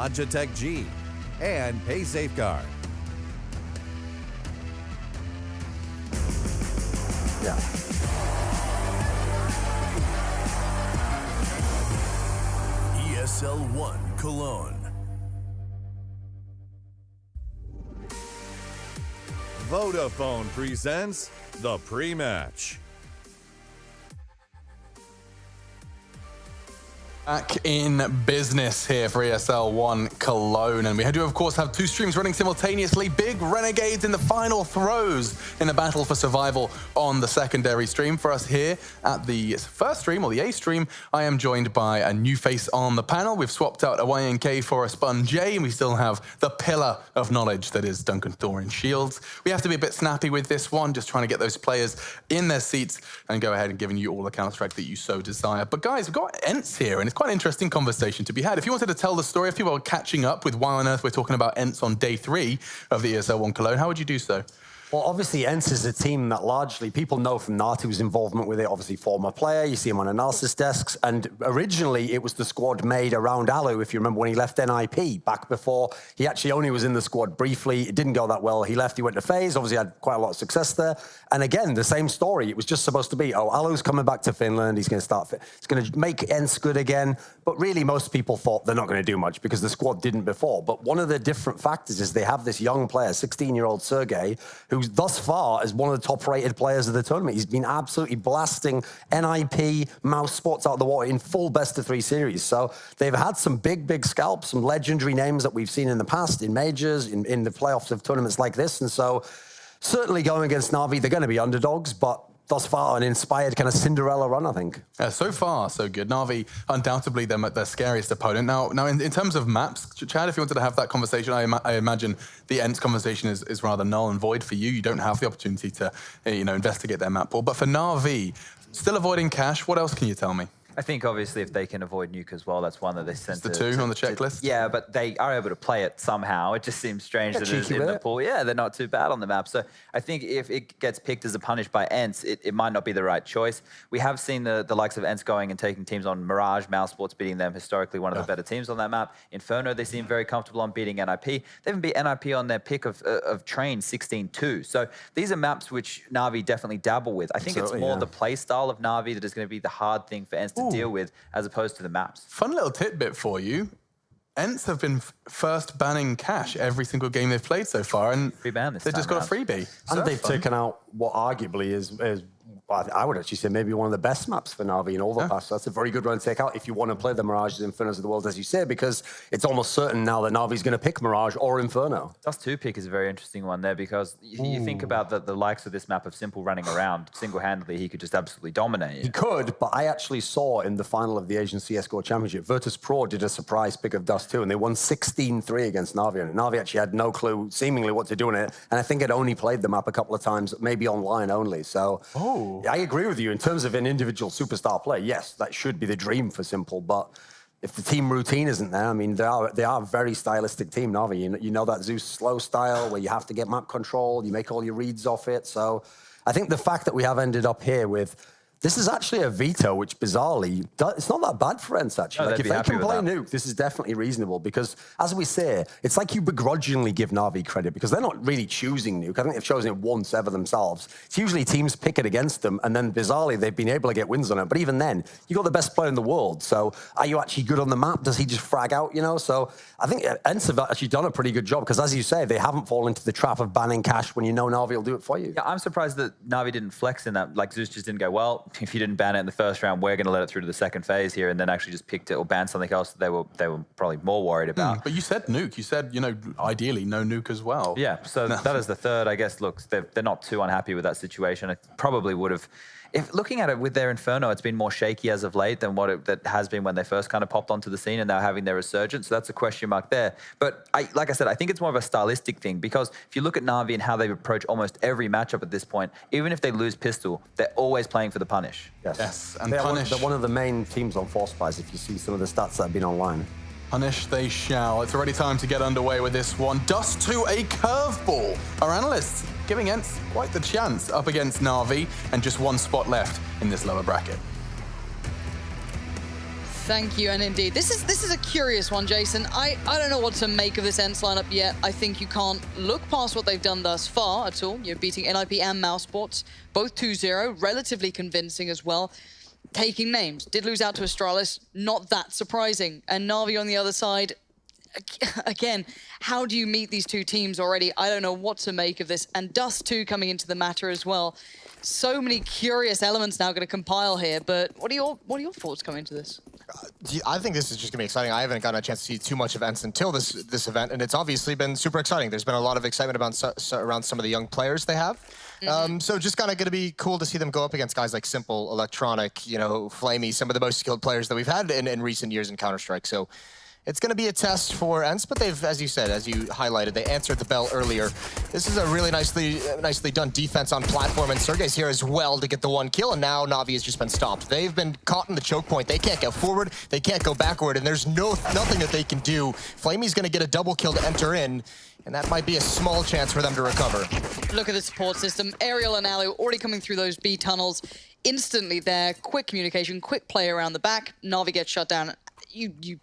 Logitech G, and Pay Safeguard. Yeah. ESL One Cologne. Vodafone presents the pre-match. Back in business here for ESL One Cologne, and we do of course have two streams running simultaneously. Big Renegades in the final throes in a battle for survival on the secondary stream. For us here at the first stream, or the A stream, I am joined by a new face on the panel. We've swapped out a YNK for a Spun J, and we still have the pillar of knowledge that is Duncan Thorin Shields. We have to be a bit snappy with this one, just trying to get those players in their seats and go ahead and giving you all the Counter-Strike that you so desire. But guys, we've got Ence here, and it's quite an interesting conversation to be had. If you wanted to tell the story, if people are catching up with why on earth we're talking about Ence on day 3 of the ESL One Cologne, how would you do so? Well, obviously, Ence is a team that largely people know from Natu's involvement with it. Obviously, former player, you see him on analysis desks. And originally, it was the squad made around Alu, if you remember, when he left NIP back before. He actually only was in the squad briefly. It didn't go that well. He left, he went to FaZe, obviously had quite a lot of success there. And again, the same story. It was just supposed to be, oh, Alu's coming back to Finland. He's going to start, he's going to make Ence good again. But really, most people thought they're not going to do much because the squad didn't before. But one of the different factors is they have this young player, 16-year-old Sergey, who's thus far is one of the top-rated players of the tournament. He's been absolutely blasting NIP, mouse spots out of the water in full best-of-3 series. So they've had some big scalps, some legendary names that we've seen in the past, in majors, in the playoffs of tournaments like this. And so certainly going against Na'Vi, they're going to be underdogs, but thus far, an inspired kind of Cinderella run, I think. So far, so good. Na'Vi, undoubtedly, their scariest opponent. Now in terms of maps, Chad, if you wanted to have that conversation, I imagine the Ence conversation is rather null and void for you. You don't have the opportunity to, investigate their map pool. But for Na'Vi, still avoiding cash, what else can you tell me? I think obviously if they can avoid nuke as well, that's one that they sent it's the 2 on the checklist? Yeah, but they are able to play it somehow. It just seems strange that it's in the pool. Yeah, they're not too bad on the map. So I think if it gets picked as a punish by Ence, it might not be the right choice. We have seen the likes of Ence going and taking teams on Mirage, Mouse Sports, beating them historically one of the better teams on that map. Inferno, they seem very comfortable on beating NIP. They even beat NIP on their pick of Train 16-2. So these are maps which Na'Vi definitely dabble with. I think it's more the play style of Na'Vi that is going to be the hard thing for Ence to deal with, as opposed to the maps. Fun little tidbit for you. Ence have been first banning cash every single game they've played so far, and free ban this they've just got a freebie. And they've taken out what arguably is I would actually say maybe one of the best maps for Na'Vi in Overpass. So that's a very good one to take out if you want to play the Mirages, Infernos of the world, as you say, because it's almost certain now that Na'Vi's going to pick Mirage or Inferno. Dust2 pick is a very interesting one there because you think about the likes of this map of Simple running around single-handedly, he could just absolutely dominate you. He could, but I actually saw in the final of the Asian CSGO Championship, Virtus Pro did a surprise pick of Dust2, and they won 16-3 against Na'Vi. And Na'Vi actually had no clue, seemingly, what to do in it. And I think it only played the map a couple of times, maybe online only. So I agree with you. In terms of an individual superstar play, yes, that should be the dream for Simple. But if the team routine isn't there, I mean, they are a very stylistic team, Na'Vi. You know that Zeus slow style where you have to get map control, you make all your reads off it. So I think the fact that we have ended up here with this is actually a veto, which bizarrely, it's not that bad for Ence, actually. No, like, if they can play nuke, this is definitely reasonable because, as we say, it's like you begrudgingly give Na'Vi credit because they're not really choosing nuke. I think they've chosen it once ever themselves. It's usually teams pick it against them, and then bizarrely, they've been able to get wins on it. But even then, you got the best player in the world. So are you actually good on the map? Does he just frag out, So I think Ence have actually done a pretty good job because, as you say, they haven't fallen into the trap of banning cash when you know Na'Vi will do it for you. Yeah, I'm surprised that Na'Vi didn't flex in that. Like, Zeus just didn't go, well, if you didn't ban it in the first round, we're going to let it through to the second phase here, and then actually just picked it or banned something else that they were probably more worried about. But you said nuke. You said, ideally no nuke as well. Yeah, so that is the third. I guess, look, they're not too unhappy with that situation. I probably would have... If looking at it with their Inferno, it's been more shaky as of late than what that has been when they first kind of popped onto the scene and now having their resurgence. So that's a question mark there. But like I said, I think it's more of a stylistic thing because if you look at Na'Vi and how they approach almost every matchup at this point, even if they lose pistol, they're always playing for the punish. Yes. And they're punish. They're one of the main teams on Force Spies if you see some of the stats that have been online. Punish they shall. It's already time to get underway with this one. Dust2 a curveball. Our analysts giving Ence quite the chance up against Na'Vi, and just one spot left in this lower bracket. Thank you, and indeed, this is a curious one, Jason. I don't know what to make of this Ence lineup yet. I think you can't look past what they've done thus far at all. You're beating NIP and Mousesports, both 2-0, relatively convincing as well. Taking names, did lose out to Astralis, not that surprising. And Na'Vi on the other side, again, how do you meet these two teams already? I don't know what to make of this. And Dust2 coming into the matter as well. So many curious elements now going to compile here, but what are your thoughts coming into this? I think this is just going to be exciting. I haven't gotten a chance to see too much of Ence until this event, and it's obviously been super exciting. There's been a lot of excitement around some of the young players they have. So just kind of going to be cool to see them go up against guys like Simple, Electronic, you know, Flamey, some of the most skilled players that we've had in recent years in Counter-Strike. So it's going to be a test for Ence, but they've, as you said, as you highlighted, they answered the bell earlier. This is a really nicely done defense on platform, and Sergey's here as well to get the one kill, and now Na'Vi has just been stopped. They've been caught in the choke point. They can't go forward, they can't go backward, and there's nothing that they can do. Flamey's going to get a double kill to enter in, and that might be a small chance for them to recover. Look at the support system. Aerial and Alu already coming through those B tunnels. Instantly there, quick communication, quick play around the back. Na'Vi gets shut down. You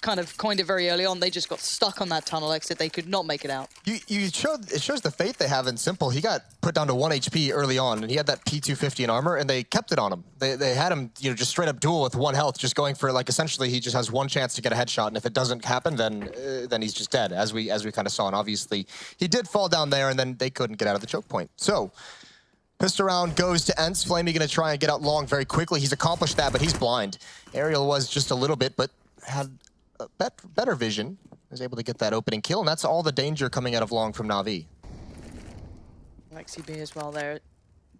kind of coined it very early on. They just got stuck on that tunnel exit. They could not make it out. It shows the faith they have in Simple. He got put down to 1 HP early on, and he had that P250 in armor, and they kept it on him. They had him, you know, just straight up duel with 1 health, just going for, like, essentially he just has 1 chance to get a headshot, and if it doesn't happen, then he's just dead, as we kind of saw. And obviously he did fall down there, and then they couldn't get out of the choke point. So pistol round goes to Ence. Flamey gonna try and get out long very quickly. He's accomplished that, but he's blind. Aerial was just a little bit, but had better vision, was able to get that opening kill, and that's all the danger coming out of long from Na'Vi. Lexi B as well there,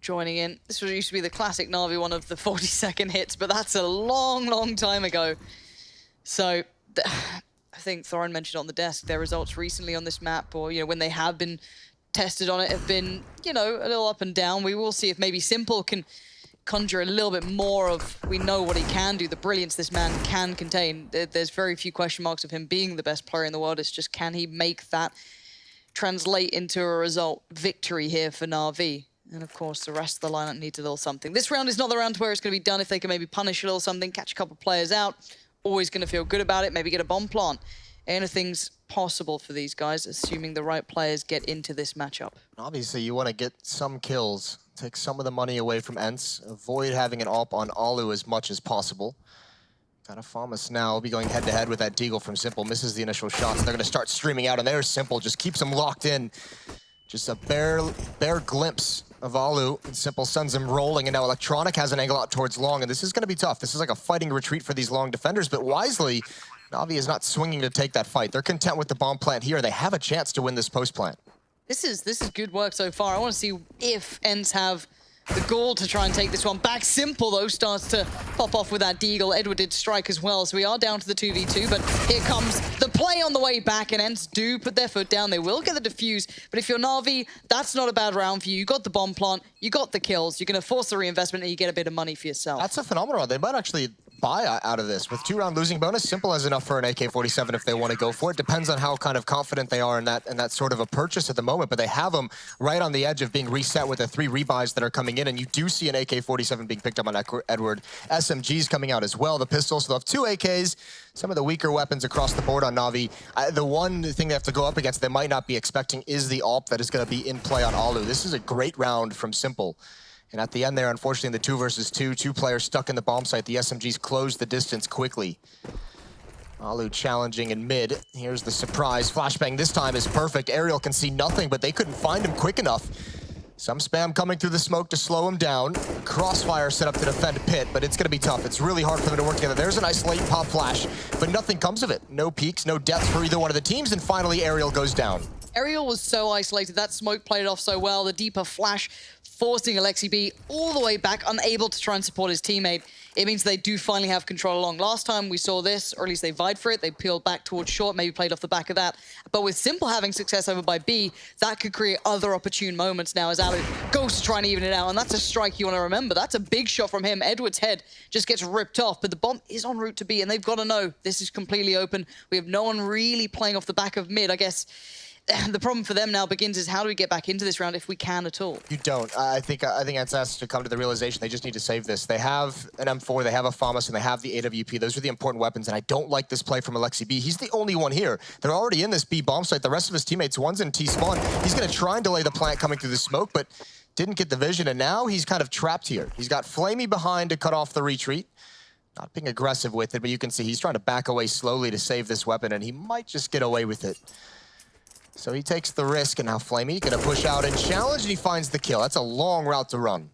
joining in. This used to be the classic Na'Vi one of the 40-second hits, but that's a long, long time ago. So, I think Thorin mentioned on the desk, their results recently on this map, or, you know, when they have been tested on it, have been, you know, a little up and down. We will see if maybe Simple can conjure a little bit more of, we know what he can do, the brilliance this man can contain. There's very few question marks of him being the best player in the world. It's just, can he make that translate into a result victory here for Na'Vi? And of course, the rest of the lineup needs a little something. This round is not the round where it's going to be done. If they can maybe punish a little something, catch a couple players out, always going to feel good about it, maybe get a bomb plant. Anything's possible for these guys, assuming the right players get into this matchup. Obviously, you want to get some kills, take some of the money away from Ence, avoid having an AWP on Alu as much as possible. Kind of Famas now will be going head-to-head with that Deagle from Simple, misses the initial shots. They're going to start streaming out, and there's Simple, just keeps them locked in. Just a bare glimpse of Alu, and Simple sends him rolling, and now Electronic has an angle out towards long, and this is going to be tough. This is like a fighting retreat for these long defenders, but wisely, Na'Vi is not swinging to take that fight. They're content with the bomb plant here. They have a chance to win this post plant. This is good work so far. I want to see if Ence have the gall to try and take this one back. Simple, though, starts to pop off with that Deagle. Edward did strike as well, so we are down to the 2v2, but here comes the play on the way back, and Ence do put their foot down. They will get the defuse, but if you're Na'Vi, that's not a bad round for you. You got the bomb plant, you got the kills, you're going to force the reinvestment, and you get a bit of money for yourself. That's a phenomenal. They might actually buy out of this. With 2-round losing bonus, Simple has enough for an AK-47 if they want to go for it. Depends on how kind of confident they are in that sort of a purchase at the moment, but they have them right on the edge of being reset with the 3 rebuys that are coming in, and you do see an AK-47 being picked up on Edward. SMGs coming out as well. The pistols, they'll have 2 AKs, some of the weaker weapons across the board on Na'Vi. The one thing they have to go up against they might not be expecting is the AWP that is going to be in play on Alu. This is a great round from Simple. And at the end there, unfortunately, in the 2 versus 2, 2 players stuck in the bomb site. The SMGs closed the distance quickly. Alu challenging in mid. Here's the surprise. Flashbang this time is perfect. Aerial can see nothing, but they couldn't find him quick enough. Some spam coming through the smoke to slow him down. Crossfire set up to defend Pit, but it's going to be tough. It's really hard for them to work together. There's a nice late pop flash, but nothing comes of it. No peaks, no depth for either one of the teams, and finally Aerial goes down. Aerial was so isolated. That smoke played off so well. The deeper flash forcing Alexi B all the way back, unable to try and support his teammate. It means they do finally have control along. Last time we saw this, or at least they vied for it, they peeled back towards short, maybe played off the back of that. But with Simple having success over by B, that could create other opportune moments now as Alu goes to try and even it out. And that's a strike you want to remember. That's a big shot from him. Edward's head just gets ripped off, but the bomb is en route to B, and they've got to know this is completely open. We have no one really playing off the back of mid. I guess the problem for them now begins is how do we get back into this round if we can at all? You don't. I think Ence has to come to the realization they just need to save this. They have an M4, they have a FAMAS, and they have the AWP. Those are the important weapons, and I don't like this play from Alexi B. He's the only one here. They're already in this B bomb site. The rest of his teammates, one's in T-spawn. He's going to try and delay the plant coming through the smoke, but didn't get the vision, and now he's kind of trapped here. He's got Flamey behind to cut off the retreat. Not being aggressive with it, but you can see he's trying to back away slowly to save this weapon, and he might just get away with it. So he takes the risk, and now Flamey gonna push out and challenge, and he finds the kill. That's a long route to run.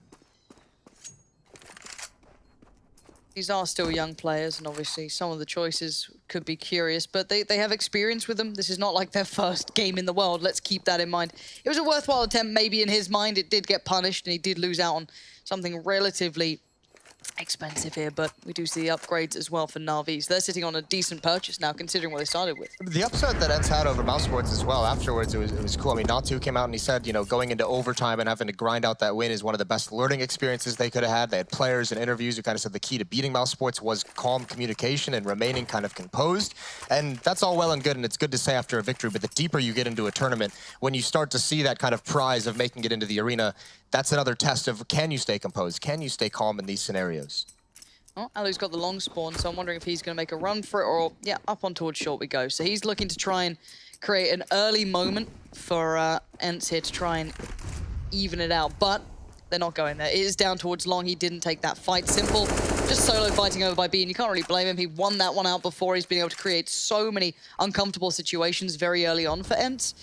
These are still young players, and obviously some of the choices could be curious, but they have experience with them. This is not like their first game in the world. Let's keep that in mind. It was a worthwhile attempt, maybe in his mind. It did get punished, and he did lose out on something relatively expensive here, but we do see the upgrades as well for Na'Vi. So they're sitting on a decent purchase now, considering what they started with. The upset that Ence had over Mouse Sports as well, afterwards, it was cool. I mean, Dust2 came out and he said, you know, going into overtime and having to grind out that win is one of the best learning experiences they could have had. They had players and interviews who kind of said the key to beating Mouse Sports was calm communication and remaining kind of composed. And that's all well and good, and it's good to say after a victory, but the deeper you get into a tournament, when you start to see that kind of prize of making it into the arena, that's another test of can you stay composed? Can you stay calm in these scenarios? Oh, Alu's got the long spawn, so I'm wondering if he's going to make a run for it, or, yeah, up on towards short we go. So he's looking to try and create an early moment for Ence here to try and even it out, but they're not going there. It is down towards long. He didn't take that fight. Simple, just solo fighting over by B, and you can't really blame him. He won that one out before. He's been able to create so many uncomfortable situations very early on for Ence.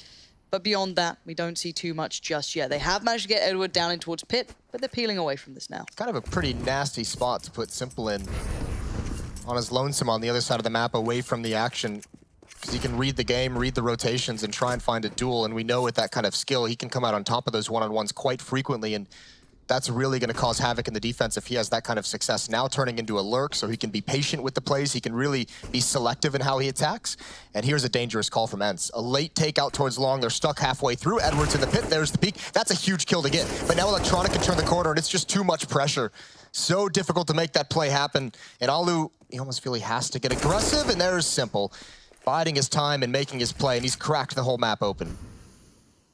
But beyond that, we don't see too much just yet. They have managed to get Edward down in towards pit, but they're peeling away from this now. Kind of a pretty nasty spot to put Simple in on his lonesome on the other side of the map, away from the action. Because he can read the game, read the rotations, and try and find a duel. And we know with that kind of skill, he can come out on top of those one-on-ones quite frequently. And that's really going to cause havoc in the defense if he has that kind of success. Now turning into a lurk, so he can be patient with the plays. He can really be selective in how he attacks. And here's a dangerous call from Ence. A late takeout towards long. They're stuck halfway through. Edwards in the pit. There's the peak. That's a huge kill to get. But now Electronic can turn the corner, and it's just too much pressure. So difficult to make that play happen. And Alu, you almost feel he has to get aggressive, and there's Simple, biding his time and making his play, and he's cracked the whole map open.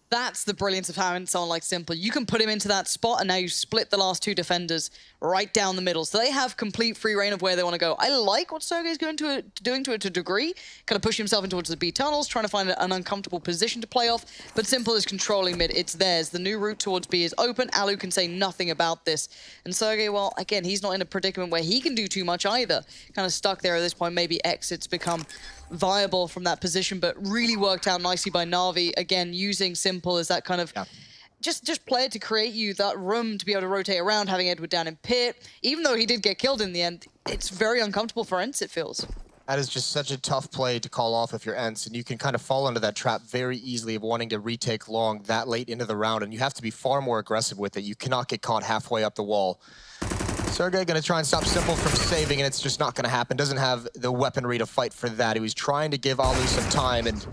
That's the brilliance of having someone like Simple. You can put him into that spot, and now you split the last two defenders right down the middle. So they have complete free reign of where they want to go. I like what Sergey's doing to it to a degree. Kind of pushing himself in towards the B tunnels, trying to find an uncomfortable position to play off. But Simple is controlling mid. It's theirs. The new route towards B is open. Alu can say nothing about this. And Sergey, well, again, he's not in a predicament where he can do too much either. Kind of stuck there at this point. Maybe exits become viable from that position, but really worked out nicely by Na'Vi. Again, using Simple as that kind of just play it to create you that room to be able to rotate around, having Edward down in pit. Even though he did get killed in the end, it's very uncomfortable for Ence, it feels. That is just such a tough play to call off if you're Ence, and you can kind of fall into that trap very easily of wanting to retake long that late into the round, and you have to be far more aggressive with it. You cannot get caught halfway up the wall. Sergey going to try and stop Simple from saving, and it's just not going to happen. Doesn't have the weaponry to fight for that. He was trying to give Alu some time, and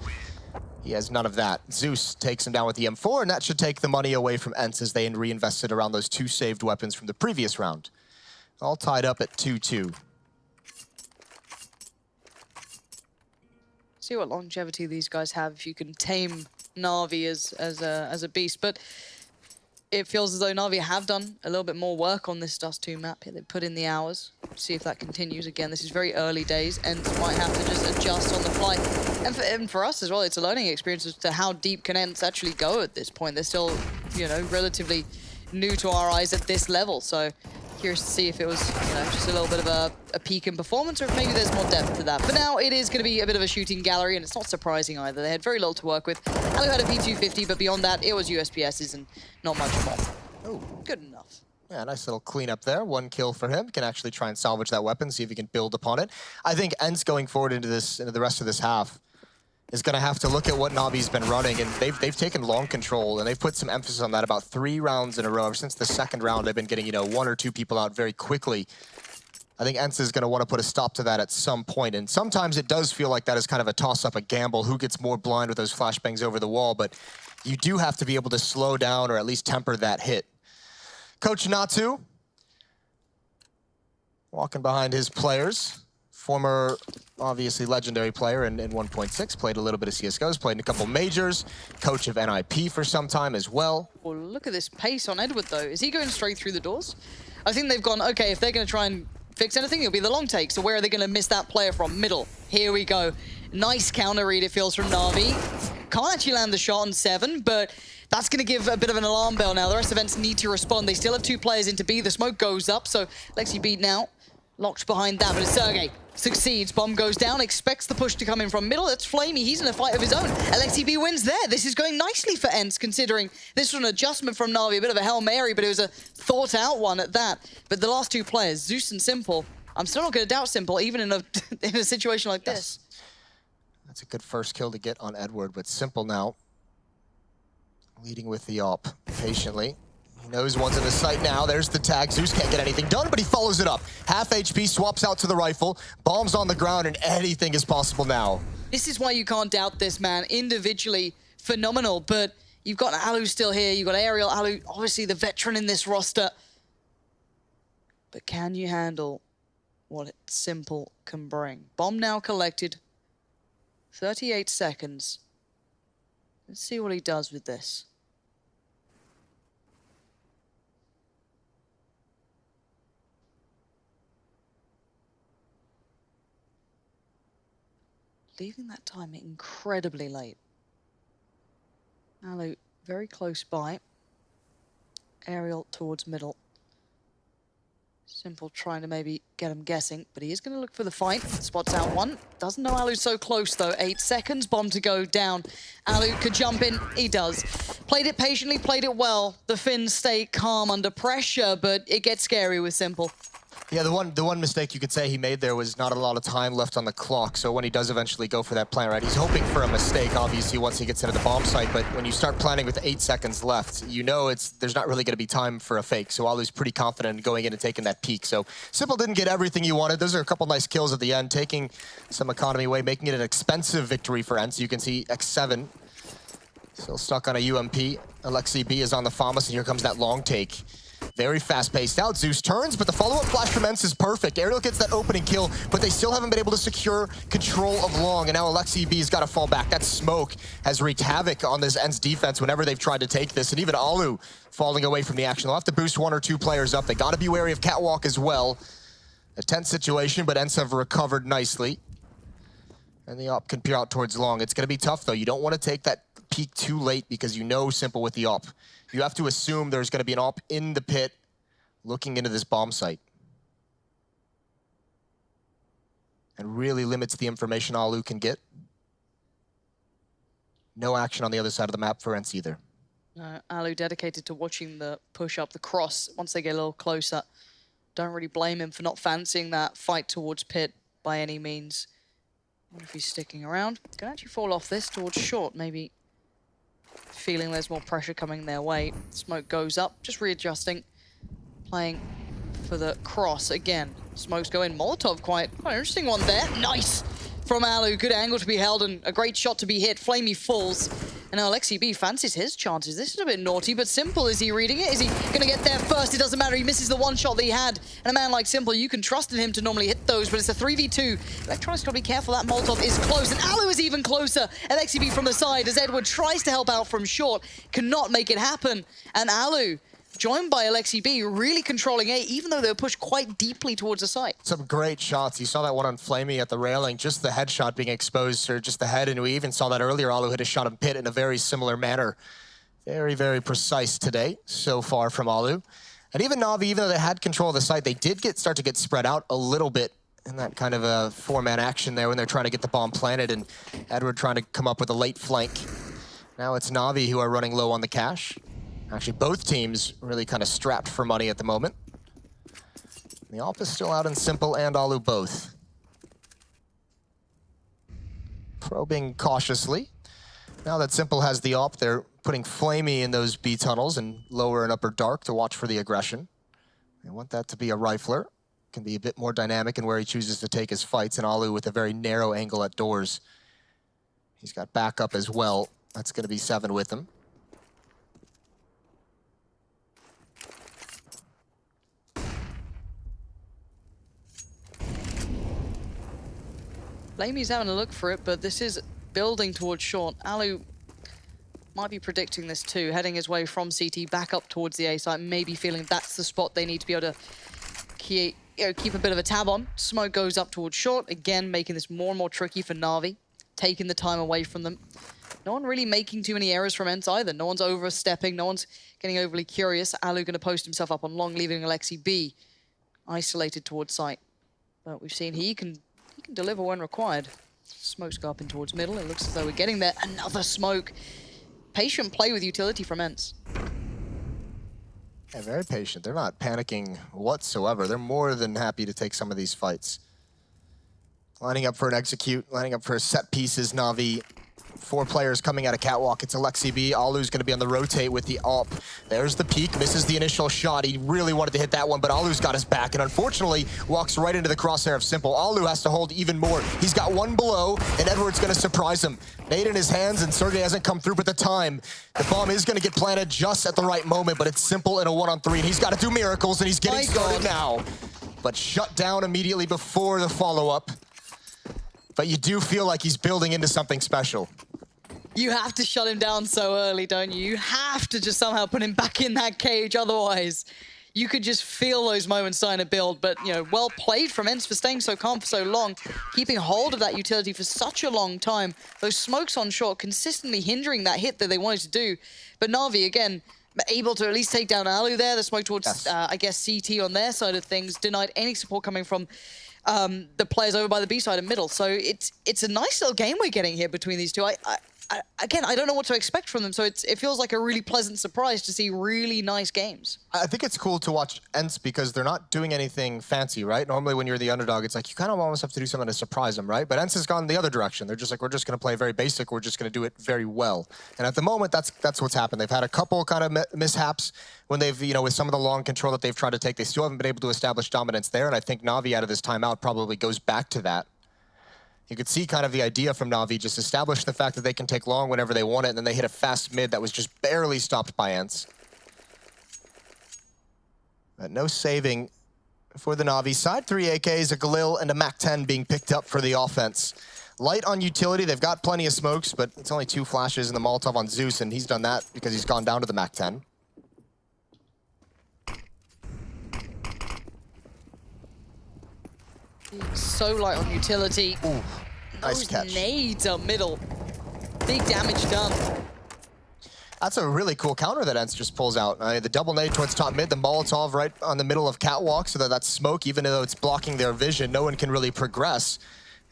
he has none of that. Zeus takes him down with the M4, and that should take the money away from Ence as they reinvested around those two saved weapons from the previous round. All tied up at 2-2. See what longevity these guys have if you can tame Na'Vi as a beast. But it feels as though Na'Vi have done a little bit more work on this Dust2 map here. They put in the hours. See if that continues. Again, this is very early days, and might have to just adjust on the fly. And for us as well, it's a learning experience as to how deep can Ence actually go at this point. They're still, you know, relatively new to our eyes at this level. So curious to see if it was, you know, just a little bit of a peak in performance, or if maybe there's more depth to that. But now it is going to be a bit of a shooting gallery, and it's not surprising either. They had very little to work with. Alu had a P250, but beyond that, it was USPSs and not much more. Oh, good enough. Yeah, nice little cleanup there. One kill for him. Can actually try and salvage that weapon, see if he can build upon it. I think Ence going forward into the rest of this half is going to have to look at what Na'Vi's been running, and they've taken long control, and they've put some emphasis on that about 3 rounds in a row. Ever since the second round, they've been getting, you know, 1 or 2 people out very quickly. I think Ence is going to want to put a stop to that at some point, and sometimes it does feel like that is kind of a toss-up, a gamble, who gets more blind with those flashbangs over the wall, but you do have to be able to slow down or at least temper that hit. Coach Natu walking behind his players. former, obviously legendary player in 1.6, played a little bit of CSGO's, played in a couple majors, coach of NIP for some time as well. Well, look at this pace on Edward, though. Is he going straight through the doors? I think they've gone, okay, if they're going to try and fix anything, it'll be the long take. So where are they going to miss that player from? Middle. Here we go. Nice counter read, it feels, from Na'Vi. Can't actually land the shot on 7, but that's going to give a bit of an alarm bell now. The rest of Ence need to respond. They still have 2 players into B. The smoke goes up, so Lexi B now locked behind that, but it's Sergey. Succeeds, bomb goes down, expects the push to come in from middle. It's Flamey, he's in a fight of his own. Alexi B wins there. This is going nicely for Ence, considering this was an adjustment from Na'Vi, a bit of a Hail Mary, but it was a thought-out one at that. But the last 2 players, Zeus and Simple, I'm still not going to doubt Simple, even in a situation like this. That's a good first kill to get on Edward, but Simple now leading with the op patiently. He knows one's in the sight now. There's the tag. Zeus can't get anything done, but he follows it up. Half HP, swaps out to the rifle. Bombs on the ground, and anything is possible now. This is why you can't doubt this man. Individually, phenomenal, but you've got Alu still here. You've got Ariel, Alu, obviously the veteran in this roster. But can you handle what Simple can bring? Bomb now collected. 38 seconds. Let's see what he does with this. Leaving that time incredibly late. Alu very close by. Ariel towards middle. Simple trying to maybe get him guessing, but he is going to look for the fight. Spots out one. Doesn't know Alu's so close though. 8 seconds, bomb to go down. Alu could jump in. He does. Played it patiently, played it well. The Finns stay calm under pressure, but it gets scary with Simple. Yeah, the one mistake you could say he made there was not a lot of time left on the clock. So when he does eventually go for that plan, right, he's hoping for a mistake, obviously, once he gets into the bomb site. But when you start planning with 8 seconds left, you know there's not really going to be time for a fake. So Alu's pretty confident in going in and taking that peek. So Simple didn't get everything he wanted. Those are a couple nice kills at the end, taking some economy away, making it an expensive victory for Ence. You can see X7 still stuck on a UMP. Alexi B is on the FAMAS, and here comes that long take. Very fast-paced out. Zeus turns, but the follow-up flash from Ence is perfect. Ariel gets that opening kill, but they still haven't been able to secure control of long, and now Alexi B's got to fall back. That smoke has wreaked havoc on this Ence defense whenever they've tried to take this, and even Alu falling away from the action. They'll have to boost 1 or 2 players up. They got to be wary of Catwalk as well. A tense situation, but Ence have recovered nicely. And the op can peer out towards long. It's going to be tough, though. You don't want to take that peek too late because you know Simple with the op. You have to assume there's going to be an op in the pit looking into this bomb site. And really limits the information Alu can get. No action on the other side of the map for Ence either. Alu dedicated to watching the push up the cross once they get a little closer. Don't really blame him for not fancying that fight towards pit by any means. I wonder if he's sticking around. Can actually fall off this towards short, maybe feeling there's more pressure coming their way. Smoke goes up, just readjusting, playing for the cross again. Smokes go in. Molotov, quite an interesting one there. Nice from Alu. Good angle to be held and a great shot to be hit. Flamey falls. And now Alexi B fancies his chances. This is a bit naughty, but Simple, is he reading it? Is he going to get there first? It doesn't matter. He misses the one shot that he had. And a man like Simple, you can trust in him to normally hit those, but it's a 3v2. Electronics got to be careful. That Molotov is close, and Alu is even closer. Alexi B from the side as Edward tries to help out from short. Cannot make it happen. And Alu, joined by Alexi B, really controlling A, even though they were pushed quite deeply towards the site. Some great shots. You saw that one on Flamey at the railing, just the headshot being exposed, or just the head, and we even saw that earlier. Alu hit a shot in pit in a very similar manner. Very, very precise today, so far from Alu. And even Na'Vi, even though they had control of the site, they did start to get spread out a little bit in that kind of a 4-man action there when they're trying to get the bomb planted, and Edward trying to come up with a late flank. Now it's Na'Vi who are running low on the cash. Actually, both teams really kind of strapped for money at the moment. The op is still out in Simple and Alu both. Probing cautiously. Now that Simple has the op, they're putting Flamey in those B tunnels and lower and upper dark to watch for the aggression. They want that to be a rifler. Can be a bit more dynamic in where he chooses to take his fights, and Alu with a very narrow angle at doors. He's got backup as well. That's going to be 7 with him. Blamey's having a look for it, but this is building towards short. Alu might be predicting this too, heading his way from CT back up towards the A site, maybe feeling that's the spot they need to be able to keep a bit of a tab on. Smoke goes up towards short, again making this more and more tricky for Na'Vi, taking the time away from them. No one really making too many errors from Ence either. No one's overstepping, no one's getting overly curious. Alu going to post himself up on long, leaving Alexi B isolated towards site. But we've seen he can deliver when required. Smoke's go up in towards middle. It looks as though we're getting there. Another smoke. Patient play with utility from Ence. Yeah, very patient. They're not panicking whatsoever. They're more than happy to take some of these fights. Lining up for an execute, lining up for set pieces, Na'Vi. 4 players coming out of catwalk. It's Alexi B. Alu's going to be on the rotate with the AWP. There's the peek, misses the initial shot. He really wanted to hit that one, but Alu's got his back, and unfortunately walks right into the crosshair of Simple. Alu has to hold even more. He's got one below, and Edward's going to surprise him. Nade in his hands, and Sergey hasn't come through, but the time. The bomb is going to get planted just at the right moment, but it's Simple in a 1-on-3, and he's got to do miracles, and he's getting started now. But shut down immediately before the follow-up. But you do feel like he's building into something special. You have to shut him down so early, don't you? You have to just somehow put him back in that cage, otherwise you could just feel those moments starting to build. But, you know, well played from Ence for staying so calm for so long, keeping hold of that utility for such a long time. Those smokes on short consistently hindering that hit that they wanted to do. But Na'Vi, again, able to at least take down Alu there. The smoke towards, yes. I guess, CT on their side of things, denied any support coming from the players over by the B side and middle. So it's a nice little game we're getting here between these two. Again, I don't know what to expect from them, so it feels like a really pleasant surprise to see really nice games. I think it's cool to watch Ence because they're not doing anything fancy, right? Normally when you're the underdog, it's like you kind of almost have to do something to surprise them, right? But Ence has gone the other direction. They're just like, we're just going to play very basic. We're just going to do it very well. And at the moment, that's what's happened. They've had a couple kind of mishaps when they've, you know, with some of the long control that they've tried to take. They still haven't been able to establish dominance there, and I think Na'Vi out of this timeout probably goes back to that. You could see kind of the idea from Na'Vi, just establish the fact that they can take long whenever they want it, and then they hit a fast mid that was just barely stopped by Ence. But no saving for the Na'Vi side. 3 AKs, a Galil, and a MAC-10 being picked up for the offense. Light on utility, they've got plenty of smokes, but it's only 2 flashes in the Molotov on Zeus, and he's done that because he's gone down to the MAC-10. So light on utility. Ooh, nice Those catch. nades are middle. Big damage done. That's a really cool counter that Ence just pulls out. The double nade towards top mid, the Molotov right on the middle of catwalk, so that smoke, even though it's blocking their vision, no one can really progress.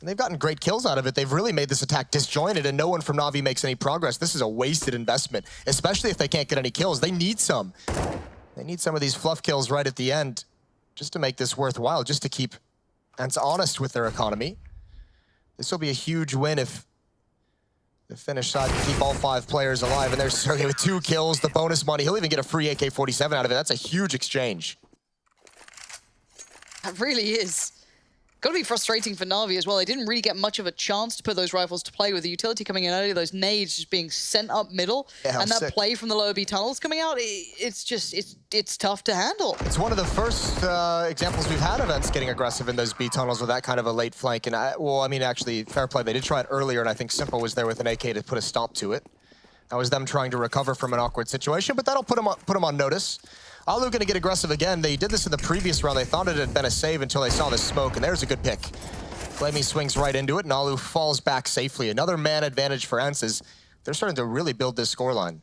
And they've gotten great kills out of it. They've really made this attack disjointed, and no one from Na'Vi makes any progress. This is a wasted investment, especially if they can't get any kills. They need some. They need some of these fluff kills right at the end just to make this worthwhile, just to keep Ence honest with their economy. This will be a huge win if the Finnish side can keep all 5 players alive. And there's Sergey with 2 kills, the bonus money. He'll even get a free AK-47 out of it. That's a huge exchange. That really is. Got to be frustrating for Na'Vi as well. They didn't really get much of a chance to put those rifles to play with the utility coming in early, those nades just being sent up middle, Yeah, and that sick. play from the lower B tunnels coming out, it's tough to handle. It's one of the first examples we've had of Ence getting aggressive in those B tunnels with that kind of a late flank. And well, I mean, actually, fair play. They did try it earlier, and I think Simple was there with an AK to put a stop to it. That was them trying to recover from an awkward situation, but that'll put them on notice. Alu going to get aggressive again. They did this in the previous round. They thought it had been a save until they saw the smoke, and there's a good pick. Blamey swings right into it, and Alu falls back safely. Another man advantage for Ence as they're starting to really build this scoreline.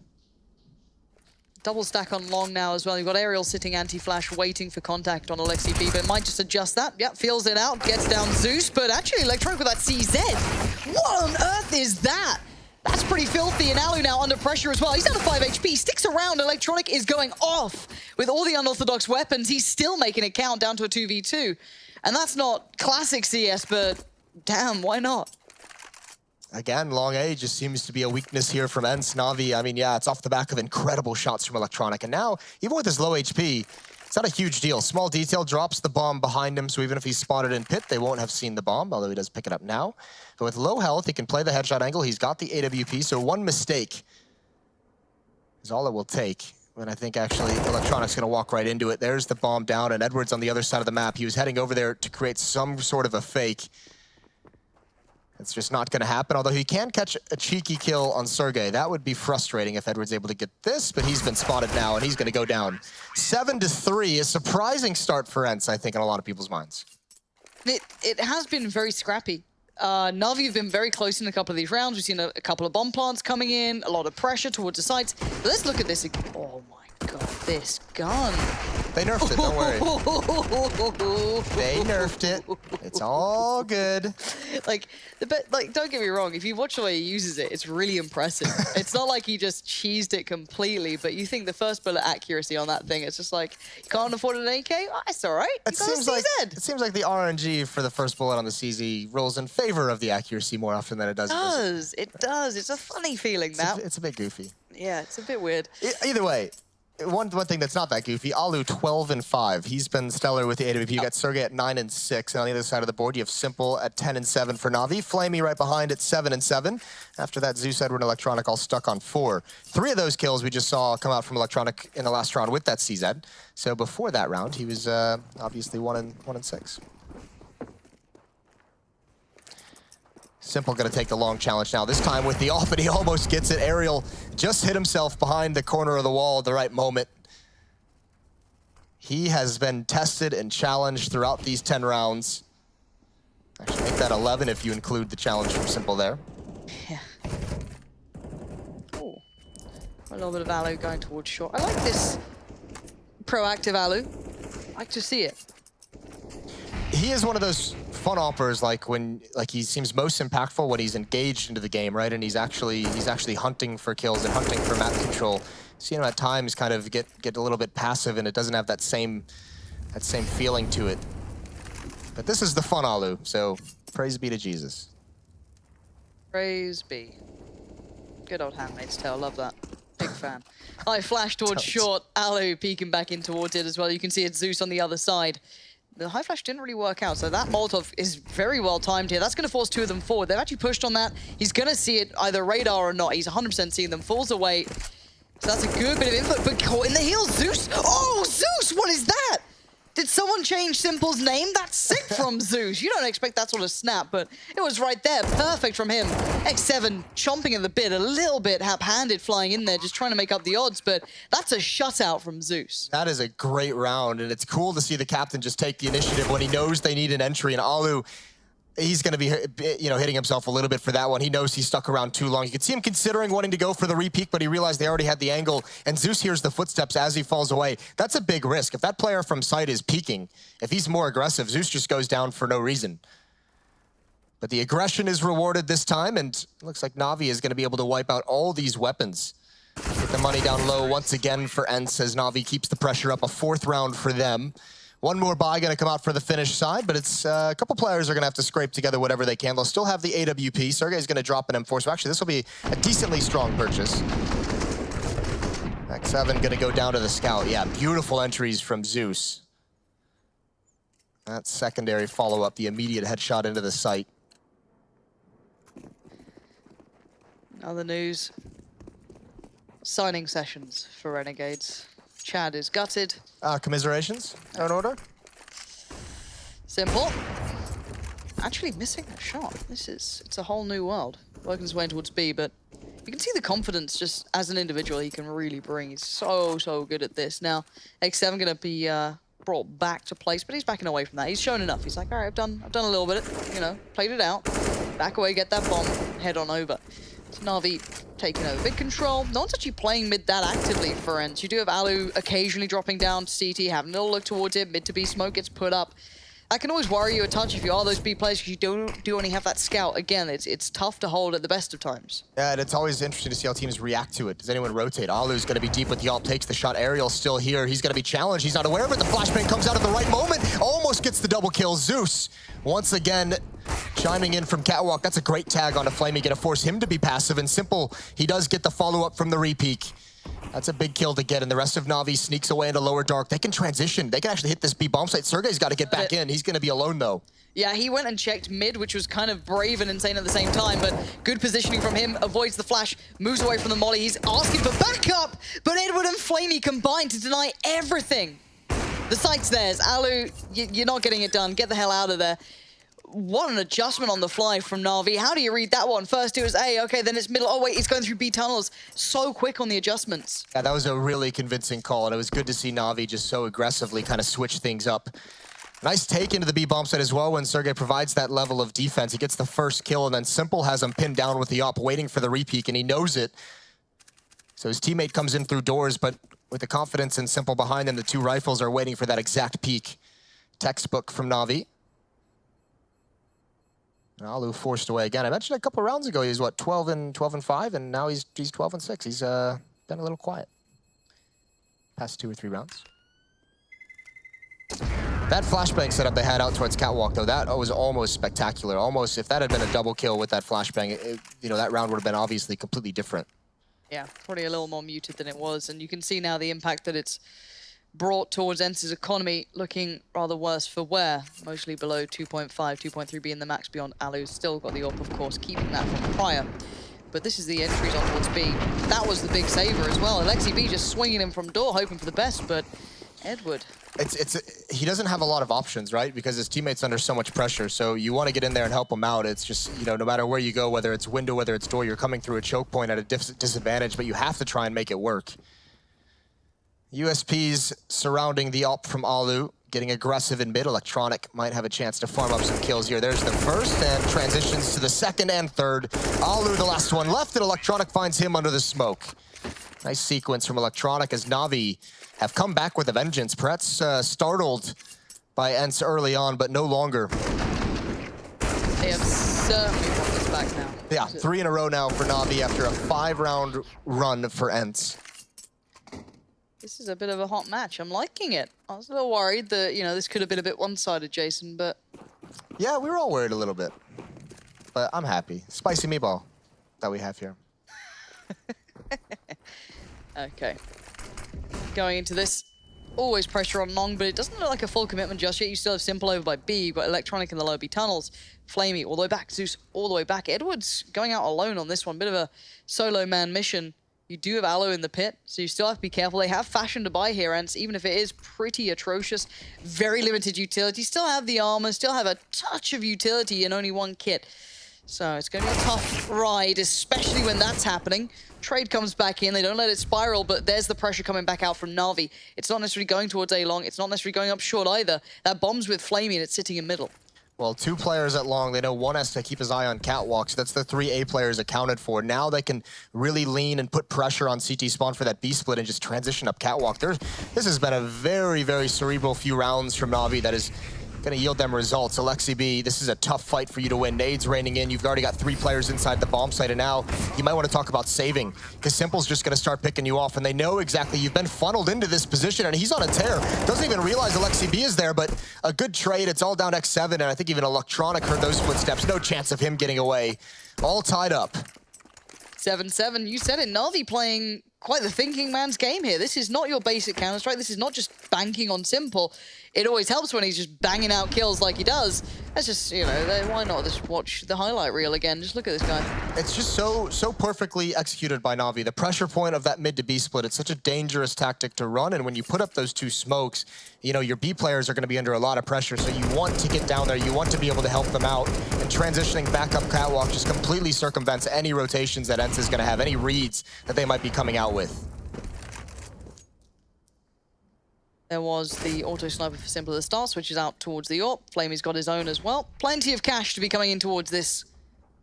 Double stack on long now as well. You've got Aerial sitting anti-flash, waiting for contact on Alexi B, but might just adjust that. Yep, feels it out, gets down Zeus, but actually Electronic with that CZ. What on earth is that? That's pretty filthy, and Alu now under pressure as well. He's down to 5 HP, sticks around. Electronic is going off with all the unorthodox weapons. He's still making it count down to a 2v2. And that's not classic CS, but damn, why not? Again, long A just seems to be a weakness here from Ence. Na'Vi, I mean, yeah, it's off the back of incredible shots from Electronic. And now, even with his low HP, it's not a huge deal. Small detail, drops the bomb behind him, so even if he's spotted in pit, they won't have seen the bomb, although he does pick it up now. But with low health, he can play the headshot angle. He's got the AWP, so one mistake is all it will take. And I think actually Electronic's gonna walk right into it. There's the bomb down, and Edwards on the other side of the map. He was heading over there to create some sort of a fake. It's just not going to happen, although he can catch a cheeky kill on Sergey. That would be frustrating if Edward's able to get this, but he's been spotted now, and he's going to go down. 7-3, a surprising start for Ence, I think, in a lot of people's minds. It has been very scrappy. Na'Vi have been very close in a couple of these rounds. We've seen a couple of bomb plants coming in, a lot of pressure towards the sides. But let's look at this again. Oh my god, this gun. They nerfed it, don't worry. They nerfed it. It's all good. Like, don't get me wrong, if you watch the way he uses it, it's really impressive. It's not like he just cheesed it completely, but you think the first bullet accuracy on that thing, it's just like, you can't afford an AK? Oh, it's all right. It seems like the RNG for the first bullet on the CZ rolls in favor of the accuracy more often than it does. It does. It's a funny feeling now. It's a bit goofy. Yeah, it's a bit weird. Either way, one thing that's not that goofy, Alu 12-5. He's been stellar with the AWP. You got Sergey at 9-6, and on the other side of the board, you have Simple at 10-7 for Na'Vi. Flamey right behind at 7-7. After that, Zeus, Edward, and Electronic all stuck on 4. 3 of those kills we just saw come out from Electronic in the last round with that CZ. So before that round, he was obviously 1-6. Simple going to take the long challenge now. This time with the ult, but he almost gets it. Aerial just hit himself behind the corner of the wall at the right moment. He has been tested and challenged throughout these 10 rounds. Actually, make that 11 if you include the challenge from Simple there. Yeah. Oh, a little bit of Alu going towards short. I like this proactive Alu. I like to see it. He is one of those fun oppers, like he seems most impactful when he's engaged into the game, right? And he's actually hunting for kills and hunting for map control. See him at times kind of get a little bit passive, and it doesn't have that same feeling to it. But this is the fun Alu, so praise be to Jesus. Praise be. Good old Handmaid's Tale, love that. Big fan. I flash towards short, Alu peeking back in towards it as well. You can see it's Zeus on the other side. The high flash didn't really work out, so that Molotov is very well timed here. That's going to force 2 of them forward. They've actually pushed on that. He's going to see it either radar or not. He's 100% seeing them. Falls away. So that's a good bit of input, but caught in the heels. Zeus! Oh, Zeus! What is that? Did someone change Simple's name? That's sick from Zeus. You don't expect that sort of snap, but it was right there. Perfect from him. X7 chomping at the bit, a little bit hap-handed flying in there, just trying to make up the odds, but that's a shutout from Zeus. That is a great round, and it's cool to see the captain just take the initiative when he knows they need an entry, and Alu, he's going to be, hitting himself a little bit for that one. He knows he's stuck around too long. You could see him considering wanting to go for the re-peek, but he realized they already had the angle, and Zeus hears the footsteps as he falls away. That's a big risk. If that player from sight is peeking, if he's more aggressive, Zeus just goes down for no reason. But the aggression is rewarded this time, and it looks like Na'Vi is going to be able to wipe out all these weapons. Get the money down low once again for Ence as Na'Vi keeps the pressure up. A 4th round for them. One more buy going to come out for the Finnish side, but it's a couple players are going to have to scrape together whatever they can. They'll still have the AWP. Sergey's going to drop an M4, so actually this will be a decently strong purchase. X7 going to go down to the scout. Yeah, beautiful entries from Zeus. That secondary follow-up, the immediate headshot into the site. Other news. Signing sessions for Renegades. Chad is gutted. Commiserations are in order. Simple. Actually missing a shot. It's a whole new world. Working his way towards B, but you can see the confidence just as an individual he can really bring. He's so good at this. Now, X7 going to be brought back to place, but he's backing away from that. He's shown enough. He's like, all right, I've done a little bit, played it out. Back away, get that bomb, head on over. Na'Vi taking over big control. No one's actually playing mid that actively for Ence. You do have Alu occasionally dropping down to CT, having a little look towards it. Mid to B smoke gets put up. That can always worry you a touch if you are those B players because you do only have that scout. Again, it's tough to hold at the best of times. Yeah, and it's always interesting to see how teams react to it. Does anyone rotate? Alu's going to be deep with the ult, takes the shot. Ariel's still here. He's going to be challenged. He's not aware of it. The flashbang comes out at the right moment. Almost gets the double kill. Zeus, once again, chiming in from Catwalk. That's a great tag onto Flamey. Going to force him to be passive and Simple. He does get the follow-up from the re-peek. That's a big kill to get, and the rest of Na'Vi sneaks away into lower dark. They can transition. They can actually hit this B bomb site. Sergey's got to get back in. He's going to be alone, though. Yeah, he went and checked mid, which was kind of brave and insane at the same time, but good positioning from him, avoids the flash, moves away from the molly. He's asking for backup, but Edward and Flamey combine to deny everything. The site's theirs. Alu, you're not getting it done. Get the hell out of there. what an adjustment on the fly from Na'Vi. How do you read that one? First it was A, okay, then it's middle. Oh wait, he's going through B tunnels. So quick on the adjustments. Yeah, that was a really convincing call, and it was good to see Na'Vi just so aggressively kind of switch things up. Nice take into the B bomb site as well when Sergej provides that level of defense. He gets the first kill, and then Simple has him pinned down with the op, waiting for the repeak, and he knows it. So his teammate comes in through doors, but with the confidence and Simple behind him, the two rifles are waiting for that exact peak. Textbook from Na'Vi. Alu forced away again. I mentioned a couple of rounds ago he was what, 12 and 5, and now he's 12 and 6. He's been a little quiet past 2 or 3 rounds. That flashbang setup they had out towards Catwalk, though, that was almost spectacular. Almost, if that had been a double kill with that flashbang, you know, that round would have been obviously completely different. Yeah, probably a little more muted than it was, and you can see now the impact that it's brought towards Ence's economy, looking rather worse for wear. Mostly below 2.5, 2.3 being the max beyond Alu's. Still got the op, of course, keeping that from prior. But this is the entries on towards B. That was the big saver as well. Alexi B just swinging him from door, hoping for the best, but Edward. He doesn't have a lot of options, right? Because his teammate's under so much pressure. So you want to get in there and help him out. It's just, you know, no matter where you go, whether it's window, whether it's door, you're coming through a choke point at a disadvantage, but you have to try and make it work. USPs surrounding the op from Alu, getting aggressive in mid. Electronic might have a chance to farm up some kills here. There's the first, and transitions to the second and third. Alu, the last one left, and Electronic finds him under the smoke. Nice sequence from Electronic as Na'Vi have come back with a vengeance. Pretz startled by Ence early on, but no longer. They have certainly brought this back now. Yeah, 3 in a row now for Na'Vi after a 5-round run for Ence. This is a bit of a hot match. I'm liking it. I was a little worried that, you know, this could have been a bit one-sided, Jason, but... Yeah, we were all worried a little bit. But I'm happy. Spicy meatball that we have here. Okay. Going into this, always pressure on Long, but it doesn't look like a full commitment just yet. You still have Simple over by B. You've got Electronic in the low B tunnels. Flamey all the way back. Zeus all the way back. Edwards going out alone on this one. Bit of a solo man mission. You do have Alu in the pit, so you still have to be careful. They have fashion to buy here, Ence, even if it is pretty atrocious. Very limited utility. Still have the armor, still have a touch of utility in only one kit. So it's going to be a tough ride, especially when that's happening. Trade comes back in, they don't let it spiral, but there's the pressure coming back out from Na'Vi. It's not necessarily going towards A long, it's not necessarily going up short either. That bomb's with Flamey and it's sitting in middle. Well, 2 players at long. They know one has to keep his eye on Catwalk, so that's the 3 A players accounted for. Now they can really lean and put pressure on CT Spawn for that B split and just transition up Catwalk. This has been a very, very cerebral few rounds from Na'Vi that is going to yield them results. Alexi B, this is a tough fight for you to win. Nades raining in. You've already got 3 players inside the bomb site, and now you might want to talk about saving, because Simple's just going to start picking you off, and they know exactly you've been funneled into this position, and he's on a tear. Doesn't even realize Alexi B is there, but a good trade. It's all down X7, and I think even Electronic heard those footsteps. No chance of him getting away. All tied up. 7-7. You said it. Na'Vi playing quite the thinking man's game here. This is not your basic Counter-Strike. This is not just banking on Simple. It always helps when he's just banging out kills like he does. That's just, you know, why not just watch the highlight reel again? Just look at this guy. It's just so perfectly executed by Na'Vi. The pressure point of that mid to B split, it's such a dangerous tactic to run, and when you put up those 2 smokes, you know, your B players are going to be under a lot of pressure, so you want to get down there, you want to be able to help them out, and transitioning back up Catwalk just completely circumvents any rotations that Ence is going to have, any reads that they might be coming out with. There was the auto sniper for Simple at the start, switches out towards the AWP. Flamey's got his own as well. Plenty of cash to be coming in towards this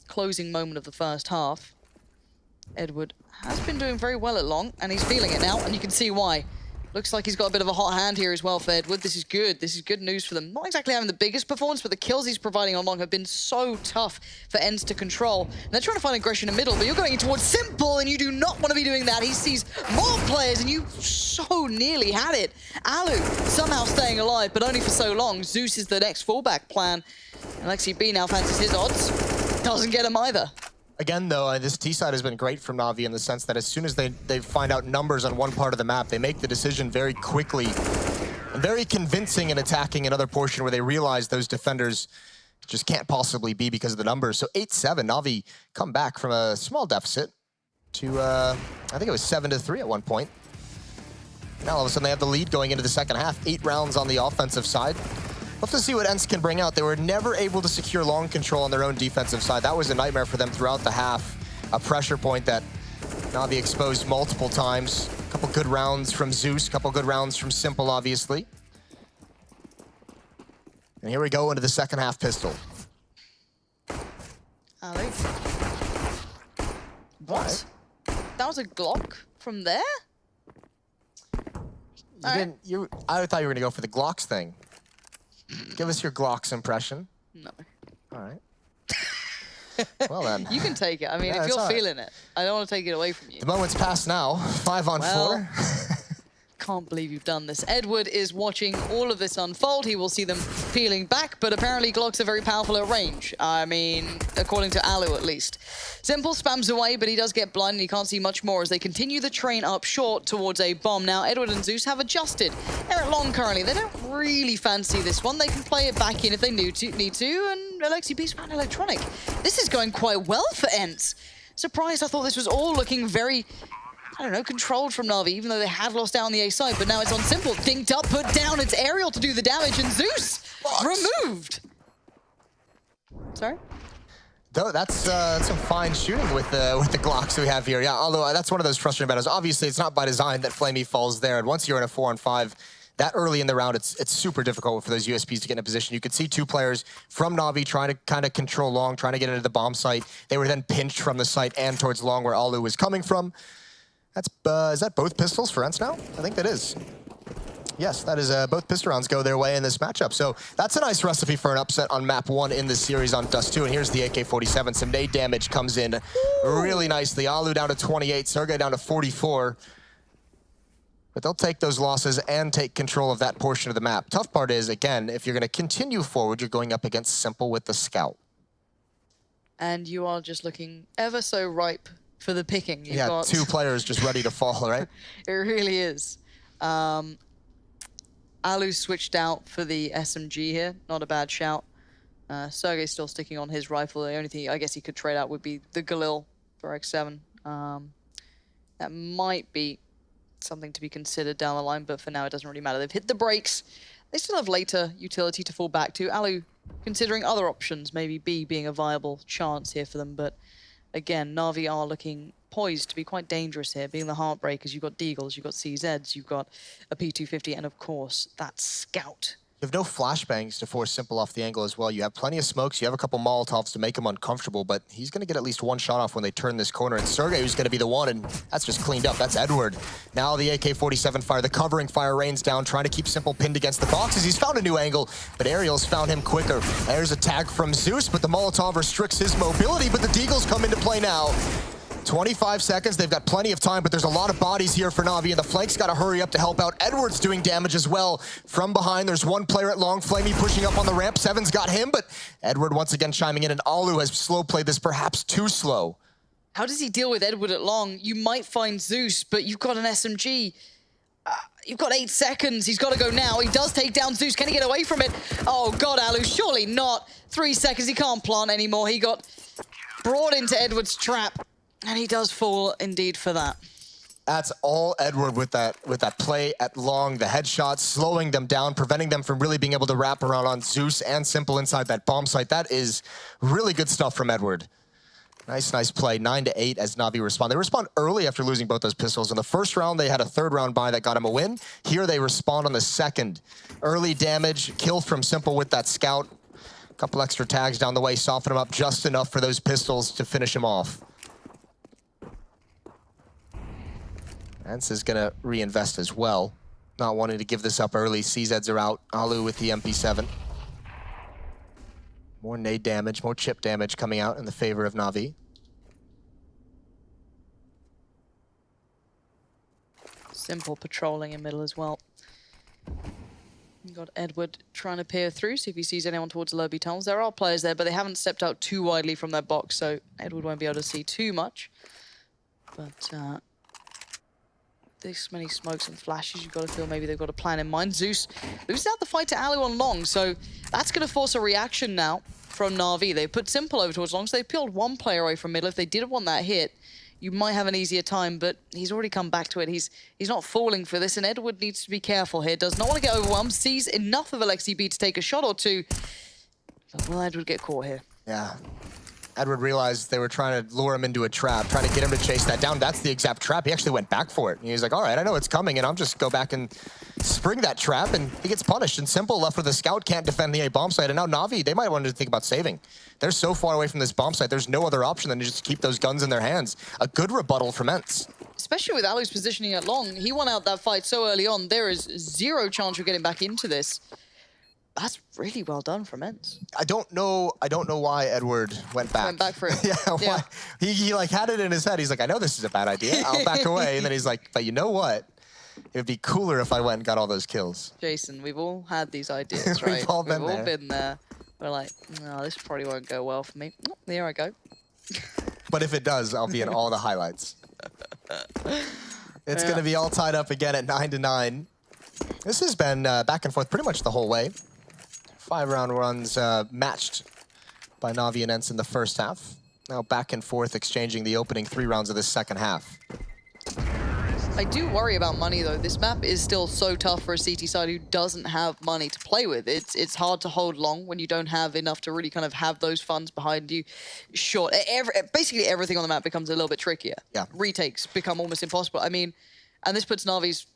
closing moment of the first half. Edward has been doing very well at long, and he's feeling it now, and you can see why. Looks like he's got a bit of a hot hand here as well for Edward. This is good. This is good news for them. Not exactly having the biggest performance, but the kills he's providing on long have been so tough for Ence to control. And they're trying to find aggression in the middle, but you're going towards Simple, and you do not want to be doing that. He sees more players, and you so nearly had it. Alu somehow staying alive, but only for so long. Zeus is the next fallback plan. Alexi B now fancies his odds. Doesn't get him either. Again, though, this T-side has been great from Na'Vi in the sense that as soon as they find out numbers on one part of the map, they make the decision very quickly. And very convincing in attacking another portion where they realize those defenders just can't possibly be because of the numbers. So 8-7, Na'Vi come back from a small deficit to, I think it was 7-3 at one point. Now all of a sudden they have the lead going into the second half. 8 rounds on the offensive side. We'll have to see what Ence can bring out. They were never able to secure long control on their own defensive side. That was a nightmare for them throughout the half. A pressure point that Na'Vi exposed multiple times. A couple good rounds from Zeus, a couple good rounds from Simple, obviously. And here we go into the second half pistol. Ali. What? That was a Glock from there? I thought you were gonna go for the Glocks thing. Give us your Glocks impression. No. All right. Well then. You can take it. I mean, Yeah, if you're right. feeling it, I don't want to take it away from you. The moment's passed now. 5 on 4. Can't believe you've done this. Edward is watching all of this unfold. He will see them peeling back, but apparently Glocks are very powerful at range. I mean, according to Alu at least. Simple spams away, but he does get blind and he can't see much more as they continue the train up short towards a bomb. Now, Edward and Zeus have adjusted. They're at long currently. They don't really fancy this one. They can play it back in if they need to, and Alexi B's found Electronic. This is going quite well for Ence. Surprised, I thought this was all looking very, I don't know, controlled from Na'Vi, even though they had lost out on the A side, but now it's on Simple. Dinked up, put down, it's Aerial to do the damage, and Zeus removed. Sorry? Though that's some fine shooting with the Glocks we have here. Yeah, although that's one of those frustrating battles. Obviously, it's not by design that Flamey falls there, and once you're in a 4-on-5, that early in the round, it's super difficult for those USPs to get in a position. You could see 2 players from Na'Vi trying to kind of control long, trying to get into the bomb site. They were then pinched from the site and towards long, where Alu was coming from. That's, is that both pistols for Ence now? I think that is. Yes, that is both pistol rounds go their way in this matchup. So that's a nice recipe for an upset on map 1 in this series on Dust2. And here's the AK-47. Some nade damage comes in really nicely. Alu down to 28, Sergey down to 44. But they'll take those losses and take control of that portion of the map. Tough part is, again, if you're going to continue forward, you're going up against Simple with the Scout. And you are just looking ever so ripe for the picking. You've got 2 players just ready to fall, right? It really is. Alu switched out for the SMG here. Not a bad shout. Sergey's still sticking on his rifle. The only thing I guess he could trade out would be the Galil for X7. That might be something to be considered down the line, but for now it doesn't really matter. They've hit the brakes. They still have later utility to fall back to. Alu considering other options, maybe B being a viable chance here for them, but again, Na'Vi are looking poised to be quite dangerous here, being the Heartbreakers. You've got Deagles, you've got CZs, you've got a P250, and of course, that Scout. You have no flashbangs to force Simple off the angle as well. You have plenty of smokes, you have a couple Molotovs to make him uncomfortable, but he's going to get at least 1 shot off when they turn this corner, and Sergey who's going to be the one, and that's just cleaned up. That's Edward. Now the AK-47 fire, the covering fire rains down, trying to keep Simple pinned against the boxes. He's found a new angle, but Aerial's found him quicker. There's a tag from Zeus, but the Molotov restricts his mobility, but the Deagles come into play now. 25 seconds, they've got plenty of time, but there's a lot of bodies here for Na'Vi, and the flank's got to hurry up to help out. Edward's doing damage as well. From behind, there's 1 player at long, Flamey pushing up on the ramp. Seven's got him, but Edward once again chiming in, and Alu has slow played this perhaps too slow. How does he deal with Edward at long? You might find Zeus, but you've got an SMG. You've got 8 seconds. He's got to go now. He does take down Zeus. Can he get away from it? Oh, God, Alu, surely not. 3 seconds. He can't plant anymore. He got brought into Edward's trap. And he does fall indeed for that. That's all Edward with that play at long, the headshots, slowing them down, preventing them from really being able to wrap around on Zeus and Simple inside that bomb site. That is really good stuff from Edward. Nice play. 9-8 as Na'Vi respond. They respond early after losing both those pistols. In the first round, they had a 3rd round buy that got him a win. Here they respond on the 2nd. Early damage, kill from Simple with that Scout. A couple extra tags down the way, soften him up just enough for those pistols to finish him off. Ence is going to reinvest as well, not wanting to give this up early. CZs are out. Alu with the MP7. More nade damage, more chip damage coming out in the favor of Na'Vi. Simple patrolling in middle as well. You've got Edward trying to peer through, see if he sees anyone towards the lobby tunnels. There are players there, but they haven't stepped out too widely from their box, so Edward won't be able to see too much. But this many smokes and flashes, you've got to feel maybe they've got a plan in mind. Zeus moves out the fight to Alu on long, so that's going to force a reaction now from Na'Vi. They put Simple over towards long, so they peeled 1 player away from middle. If they didn't want that hit, you might have an easier time, but he's already come back to it. He's not falling for this, and Edward needs to be careful here. Does not want to get overwhelmed, sees enough of Alexi B to take a shot or two. But will Edward get caught here? Yeah. Edward realized they were trying to lure him into a trap, trying to get him to chase that down. That's the exact trap. He actually went back for it. And he's like, all right, I know it's coming, and I'll just go back and spring that trap, and he gets punished. And Simple left with a scout, can't defend the A bomb site. And now Na'Vi, they might want to think about saving. They're so far away from this bomb site, there's no other option than to just keep those guns in their hands. A good rebuttal from Ence. Especially with Alu's positioning at long. He won out that fight so early on. There is zero chance of getting back into this. That's really well done from Ence. I don't know why Edward went back. Went back for it. Yeah, yeah. He like had it in his head. He's like, I know this is a bad idea. I'll back away. And then he's like, but you know what? It would be cooler if I went and got all those kills. Jason, we've all had these ideas, right? We've all been there. We're like, no, this probably won't go well for me. Oh, there I go. But if it does, I'll be in all the highlights. It's going to be all tied up again at 9-9. This has been back and forth pretty much the whole way. 5-round runs matched by Na'Vi and Ence in the first half. Now back and forth exchanging the opening 3 rounds of this second half. I do worry about money, though. This map is still so tough for a CT side who doesn't have money to play with. It's hard to hold long when you don't have enough to really kind of have those funds behind you. Short. Basically everything on the map becomes a little bit trickier. Yeah. Retakes become almost impossible. I mean, and this puts Na'Vi's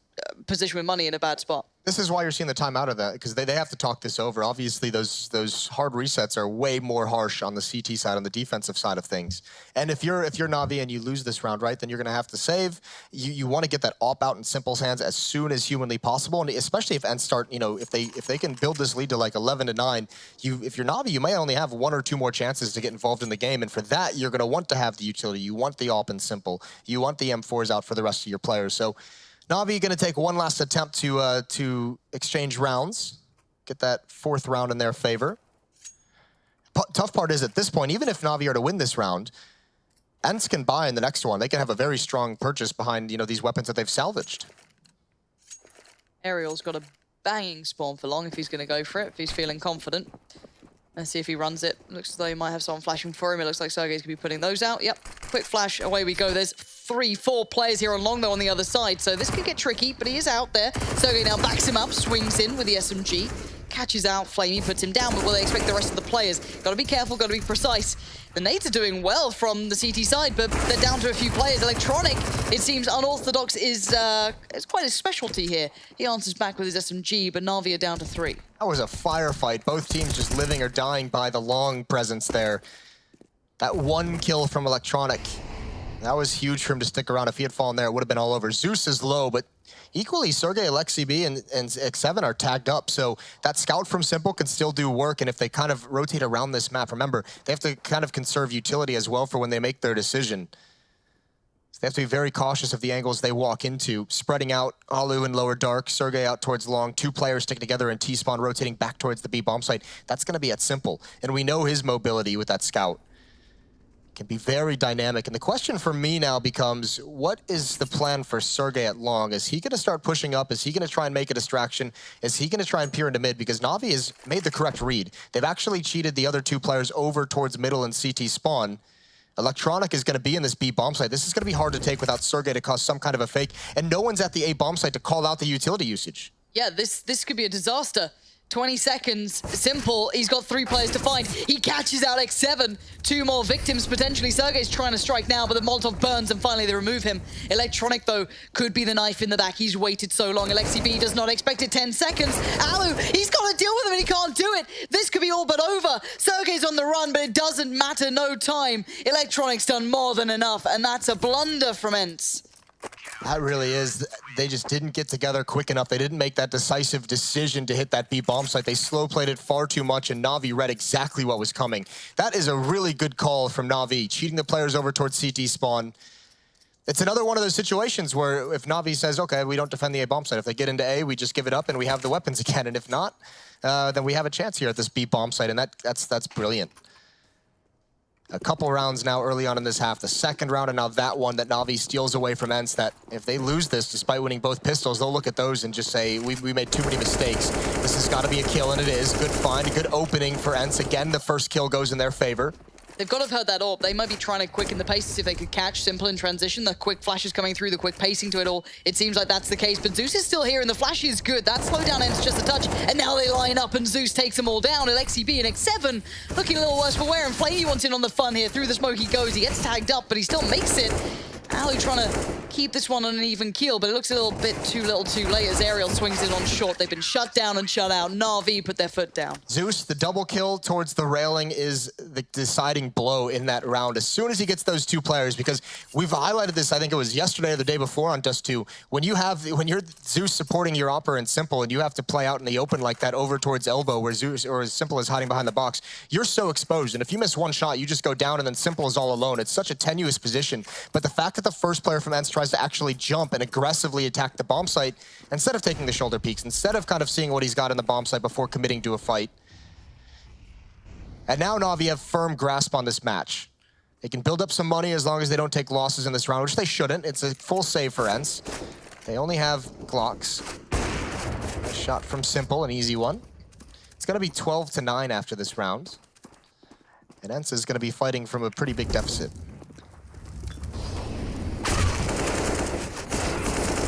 position with money in a bad spot. This is why you're seeing the time out of that, because they have to talk this over. Obviously, those hard resets are way more harsh on the CT side, on the defensive side of things. And if you're Na'Vi and you lose this round, right, then you're going to have to save. You want to get that op out in Simple's hands as soon as humanly possible, and especially if Ence start, you know, if they can build this lead to like 11-9, if you're Na'Vi, you may only have 1 or 2 more chances to get involved in the game, and for that, you're going to want to have the utility. You want the op in Simple. You want the M4s out for the rest of your players. So Na'Vi going to take one last attempt to exchange rounds, get that 4th round in their favor. Tough part is at this point, even if Na'Vi are to win this round, Ence can buy in the next one. They can have a very strong purchase behind, you know, these weapons that they've salvaged. Ariel's got a banging spawn for long if he's going to go for it, if he's feeling confident. Let's see if he runs it. Looks as though he might have someone flashing for him. It looks like Sergey's going to be putting those out. Yep, quick flash, away we go. There's 3-4 players here on long, though, on the other side. So this could get tricky, but he is out there. Sergey now backs him up, swings in with the SMG. Catches out Flamey, puts him down, but will they expect the rest of the players? Got to be careful, got to be precise. The nades are doing well from the CT side, but they're down to a few players. Electronic, it seems unorthodox is quite a specialty here. He answers back with his SMG, but Na'Vi are down to 3. That was a firefight. Both teams just living or dying by the long presence there. That 1 kill from Electronic, that was huge for him to stick around. If he had fallen there, it would have been all over. Zeus is low, but equally, Sergey, Alexi B, and X7 are tagged up, so that scout from Simple can still do work, and if they kind of rotate around this map, remember, they have to kind of conserve utility as well for when they make their decision. So they have to be very cautious of the angles they walk into. Spreading out, Alu in lower dark, Sergey out towards long, 2 players sticking together in T-spawn, rotating back towards the B bomb site. That's going to be at Simple, and we know his mobility with that scout can be very dynamic. And the question for me now becomes, what is the plan for Sergey at long? Is he going to start pushing up? Is he going to try and make a distraction? Is he going to try and peer into mid? Because Na'Vi has made the correct read. They've actually cheated the other 2 players over towards middle and CT spawn. Electronic is going to be in this B bomb site. This is going to be hard to take without Sergey to cause some kind of a fake. And no one's at the A bomb site to call out the utility usage. Yeah, this could be a disaster. 20 seconds, Simple, he's got 3 players to find. He catches out X7, 2 more victims potentially. Sergey's trying to strike now, but the Molotov burns and finally they remove him. Electronic, though, could be the knife in the back. He's waited so long. Alexi B does not expect it. 10 seconds. Alu, he's got to deal with him and he can't do it. This could be all but over. Sergey's on the run, but it doesn't matter. No time. Electronic's done more than enough, and that's a blunder from Ence. That really is. They just didn't get together quick enough. They didn't make that decisive decision to hit that B bomb site. They slow played it far too much, and Na'Vi read exactly what was coming. That is a really good call from Na'Vi, cheating the players over towards CT spawn. It's another one of those situations where if Na'Vi says, okay, we don't defend the A bomb site. If they get into A, we just give it up and we have the weapons again. And if not, then we have a chance here at this B bomb site, and that's brilliant. A couple rounds now early on in this half. The second round and now that one that Na'Vi steals away from Ence, that if they lose this, despite winning both pistols, they'll look at those and just say, we made too many mistakes. This has got to be a kill, and it is. Good find, a good opening for Ence. Again, the first kill goes in their favor. They've got to have heard that AWP. They might be trying to quicken the pace to see if they could catch Simple in transition. The quick flashes coming through, the quick pacing to it all. It seems like that's the case, but Zeus is still here and the flash is good. That slowdown ends just a touch, and now they line up and Zeus takes them all down. LXCB and X7 looking a little worse for wear, and Flamey wants in on the fun here. Through the smoke he goes. He gets tagged up, but he still makes it. Alu trying to keep this one on an even keel, but it looks a little bit too little too late as Aerial swings in on short. They've been shut down and shut out. Na'Vi put their foot down. Zeus, the double kill towards the railing is the deciding blow in that round. As soon as he gets those two players, because we've highlighted this, I think it was yesterday or the day before on Dust2, when you're Zeus supporting your Opera and Simple and you have to play out in the open like that over towards elbow where Zeus or Simple is hiding behind the box, you're so exposed. And if you miss one shot, you just go down and then Simple is all alone. It's such a tenuous position. But the fact that the first player from Ence tries to actually jump and aggressively attack the bomb site, instead of taking the shoulder peeks, instead of kind of seeing what he's got in the bomb site before committing to a fight. And now Na'Vi have firm grasp on this match. They can build up some money as long as they don't take losses in this round, which they shouldn't. It's a full save for Ence. They only have Glocks. A shot from Simple, an easy one. It's going to be 12-9 after this round. And Ence is going to be fighting from a pretty big deficit.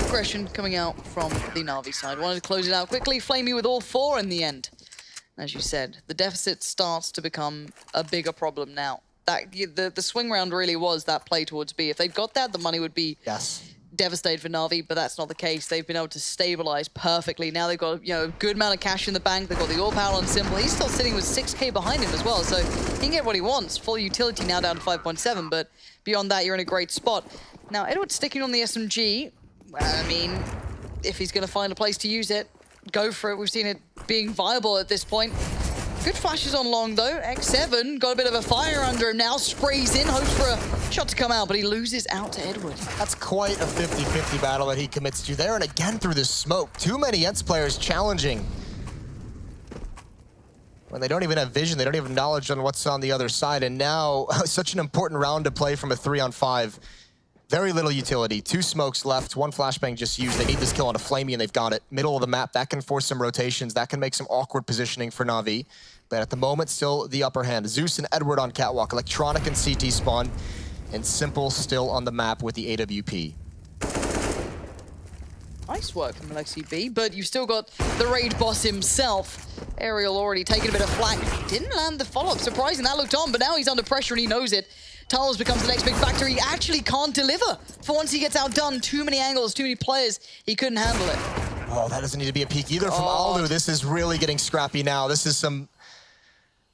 Aggression coming out from the Na'Vi side. Wanted to close it out quickly. Flamey with all four in the end. As you said, the deficit starts to become a bigger problem now. The swing round really was that play towards B. If they'd got that, the money would be devastated for Na'Vi, but that's not the case. They've been able to stabilize perfectly. Now they've got a good amount of cash in the bank. They've got the all-power on Simple. He's still sitting with 6K behind him as well, so he can get what he wants. Full utility now down to 5.7, but beyond that, you're in a great spot. Now, Edward's sticking on the SMG. I mean, if he's going to find a place to use it, go for it. We've seen it being viable at this point. Good flashes on long, though. X7 got a bit of a fire under him now, sprays in, hopes for a shot to come out, but he loses out to Edward. That's quite a 50-50 battle that he commits to there, and again through the smoke. Too many Ence players challenging. When they don't even have vision, they don't even have knowledge on what's on the other side, and now such an important round to play from a 3-on-5. Very little utility. 2 smokes left, 1 flashbang just used. They need this kill on a Flamey, and they've got it. Middle of the map, that can force some rotations. That can make some awkward positioning for Na'Vi. But at the moment, still the upper hand. Zeus and Edward on catwalk. Electronic and CT spawn. And Simple still on the map with the AWP. Nice work from LXCB, but you've still got the raid boss himself. Aerial already taking a bit of flak. Didn't land the follow-up. Surprising, that looked on, but now he's under pressure and he knows it. Tunnels becomes the next big factor. He actually can't deliver. For once he gets outdone, too many angles, too many players. He couldn't handle it. Oh, that doesn't need to be a peek either from Alu. This is really getting scrappy now. This is some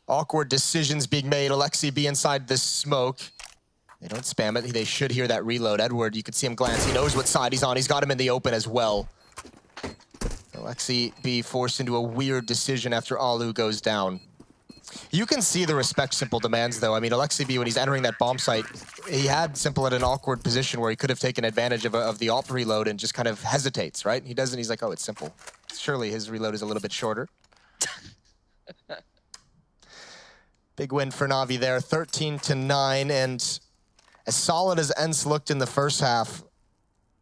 awkward decisions being made. LXCB inside this smoke. They don't spam it. They should hear that reload. Edward, you can see him glance. He knows what side he's on. He's got him in the open as well. LXCB forced into a weird decision after Alu goes down. You can see the respect Simple demands, though. I mean, LXCB, when he's entering that bomb site, he had Simple at an awkward position where he could have taken advantage of the AWP reload and just kind of hesitates, right? He doesn't. He's like, oh, it's Simple. Surely his reload is a little bit shorter. Big win for Na'Vi there, 13-9, and as solid as Ence looked in the first half,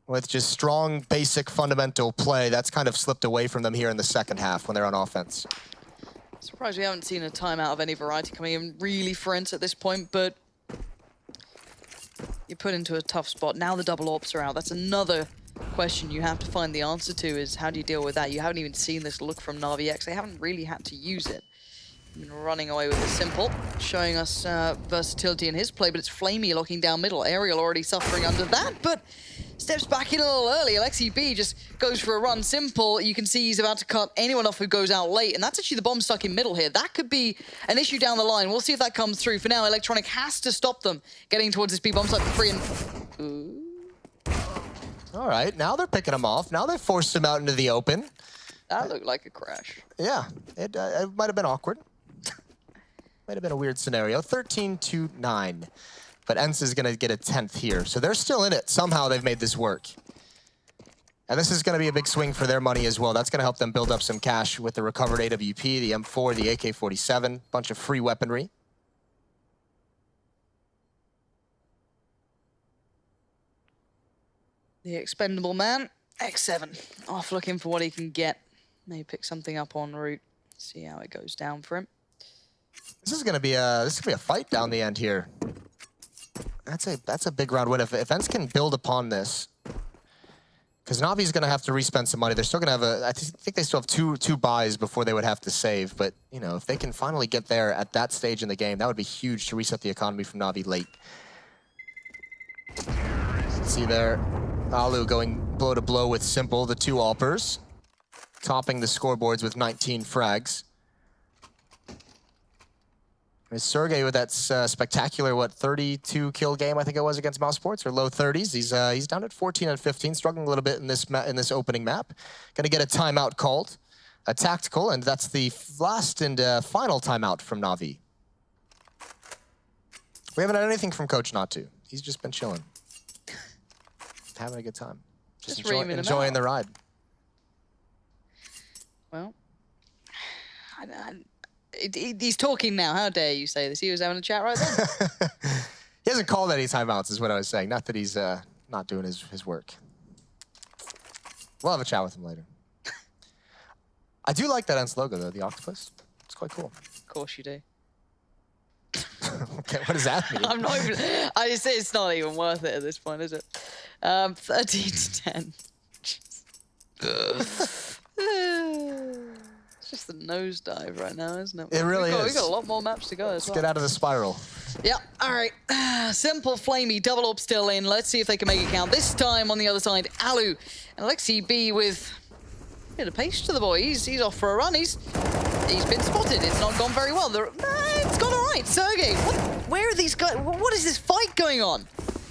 with just strong, basic, fundamental play, that's kind of slipped away from them here in the second half when they're on offense. Surprised we haven't seen a timeout of any variety coming in really for Ence at this point, but you're put into a tough spot. Now the double AWPs are out. That's another question you have to find the answer to, is how do you deal with that? You haven't even seen this look from Na'Vi X. They haven't really had to use it. Been running away with the Simple, showing us versatility in his play, but it's Flamey locking down middle. Aerial already suffering under that, but steps back in a little early. LXCB just goes for a run. Simple, you can see he's about to cut anyone off who goes out late, and that's actually the bomb stuck in middle here. That could be an issue down the line. We'll see if that comes through. For now, Electronic has to stop them getting towards this B bomb site for free. And ooh. All right, now they're picking him off. Now they've forced him out into the open. That looked like a crash. Yeah, it might have been awkward. Might have been a weird scenario. 13-9. But Ence is going to get a 10th here. So they're still in it. Somehow they've made this work. And this is going to be a big swing for their money as well. That's going to help them build up some cash with the recovered AWP, the M4, the AK-47, bunch of free weaponry. The expendable man, X7, off looking for what he can get. Maybe pick something up en route. See how it goes down for him. This is gonna be a fight down the end here. That's a big round win. If Ence can build upon this, because Navi's gonna have to respend some money. They're still gonna have I think they still have two buys before they would have to save. But you know, if they can finally get there at that stage in the game, that would be huge to reset the economy from Navi late. See there, Alu going blow to blow with Simple, the two Alpers, topping the scoreboards with 19 frags. There's Sergey with that spectacular, 32 kill game, I think it was, against Mouse Sports, or low 30s. He's down at 14 and 15, struggling a little bit in this opening map. Going to get a timeout called, a tactical, and that's the last and final timeout from Na'Vi. We haven't had anything from Coach Not To. He's just been chilling, having a good time, just enjoying the ride. Well, he's talking now. How dare you say this? He was having a chat right then. He hasn't called any timeouts, is what I was saying. Not that he's not doing his work. We'll have a chat with him later. I do like that Ence logo, though, the octopus. It's quite cool. Of course you do. Okay, what does that mean? I'm not even... I say it's not even worth it at this point, is it? 13 to 10. It's just the nosedive right now, isn't it? It really is. We've got a lot more maps to go as well. Let's get out of the spiral. Yeah, all right. Simple, Flamey, double up still in. Let's see if they can make it count. This time on the other side, Alu and Alexi B with a bit of pace to the boy. He's off for a run. He's been spotted. It's not gone very well. It's gone all right. Sergey, where are these guys? What is this fight going on?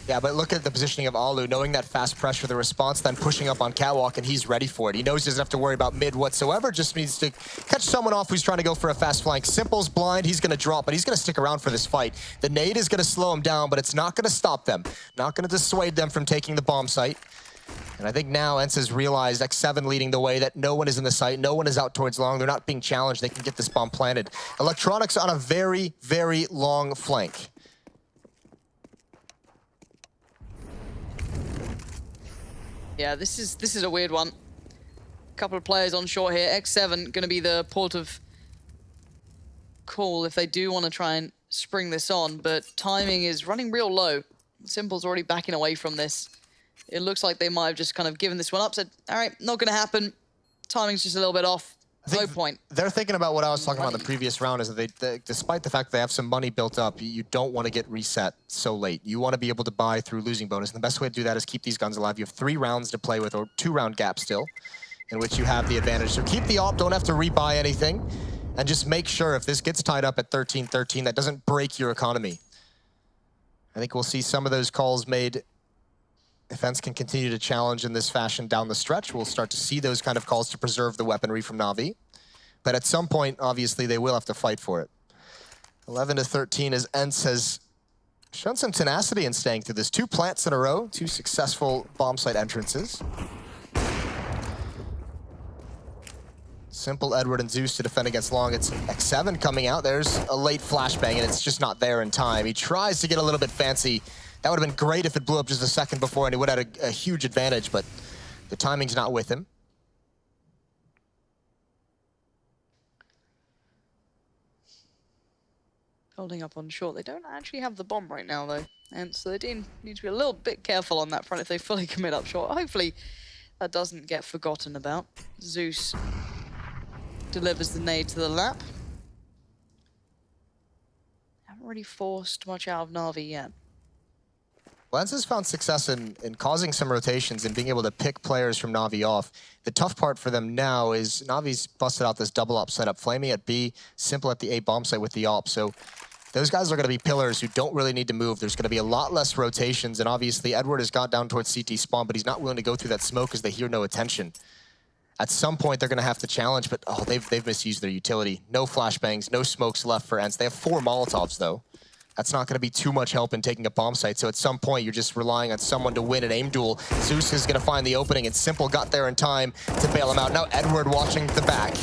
Yeah, but look at the positioning of Alu, knowing that fast pressure, the response, then pushing up on Catwalk, and he's ready for it. He knows he doesn't have to worry about mid whatsoever, just needs to catch someone off who's trying to go for a fast flank. Simple's blind, he's going to drop, but he's going to stick around for this fight. The nade is going to slow him down, but it's not going to stop them. Not going to dissuade them from taking the bomb site. And I think now Ence has realized, X7 leading the way, that no one is in the site, no one is out towards long, they're not being challenged, they can get this bomb planted. Electronics on a very, very long flank. Yeah, this is a weird one. A couple of players on short here. X7 going to be the port of call if they do want to try and spring this on, but timing is running real low. Simple's already backing away from this. It looks like they might have just kind of given this one up, said, all right, not going to happen. Timing's just a little bit off. No point. They're thinking about what I was talking about in the previous round, is that they, despite the fact they have some money built up, you don't want to get reset so late. You want to be able to buy through losing bonus, and the best way to do that is keep these guns alive. You have 3 rounds to play with, or 2-round gap still, in which you have the advantage. So keep the op, don't have to rebuy anything, and just make sure if this gets tied up at 13-13, that doesn't break your economy. I think we'll see some of those calls made. If Ence can continue to challenge in this fashion down the stretch, we'll start to see those kind of calls to preserve the weaponry from Na'Vi. But at some point, obviously, they will have to fight for it. 11-13 as Ence has shown some tenacity in staying through this. 2 plants in a row, 2 successful bomb site entrances. Simple, Edward, and Zeus to defend against long. It's X7 coming out. There's a late flashbang, and it's just not there in time. He tries to get a little bit fancy. That would have been great if it blew up just a second before, and he would have had a huge advantage, but the timing's not with him. Holding up on short. They don't actually have the bomb right now, though. And so they do need to be a little bit careful on that front if they fully commit up short. Hopefully that doesn't get forgotten about. Zeus delivers the nade to the lap. Haven't really forced much out of Na'Vi yet. Ence has found success in causing some rotations and being able to pick players from Na'Vi off. The tough part for them now is Navi's busted out this double op setup. Flamey at B, Simple at the A bomb site with the op. So those guys are going to be pillars who don't really need to move. There's going to be a lot less rotations, and obviously Edward has got down towards CT spawn, but he's not willing to go through that smoke because they hear no attention. At some point, they're going to have to challenge, but oh, they've misused their utility. No flashbangs, no smokes left for Ence. They have 4 Molotovs, though. That's not going to be too much help in taking a bomb site. So at some point, you're just relying on someone to win an aim duel. Zeus is going to find the opening, and Simple got there in time to bail him out. Now Edward watching the back.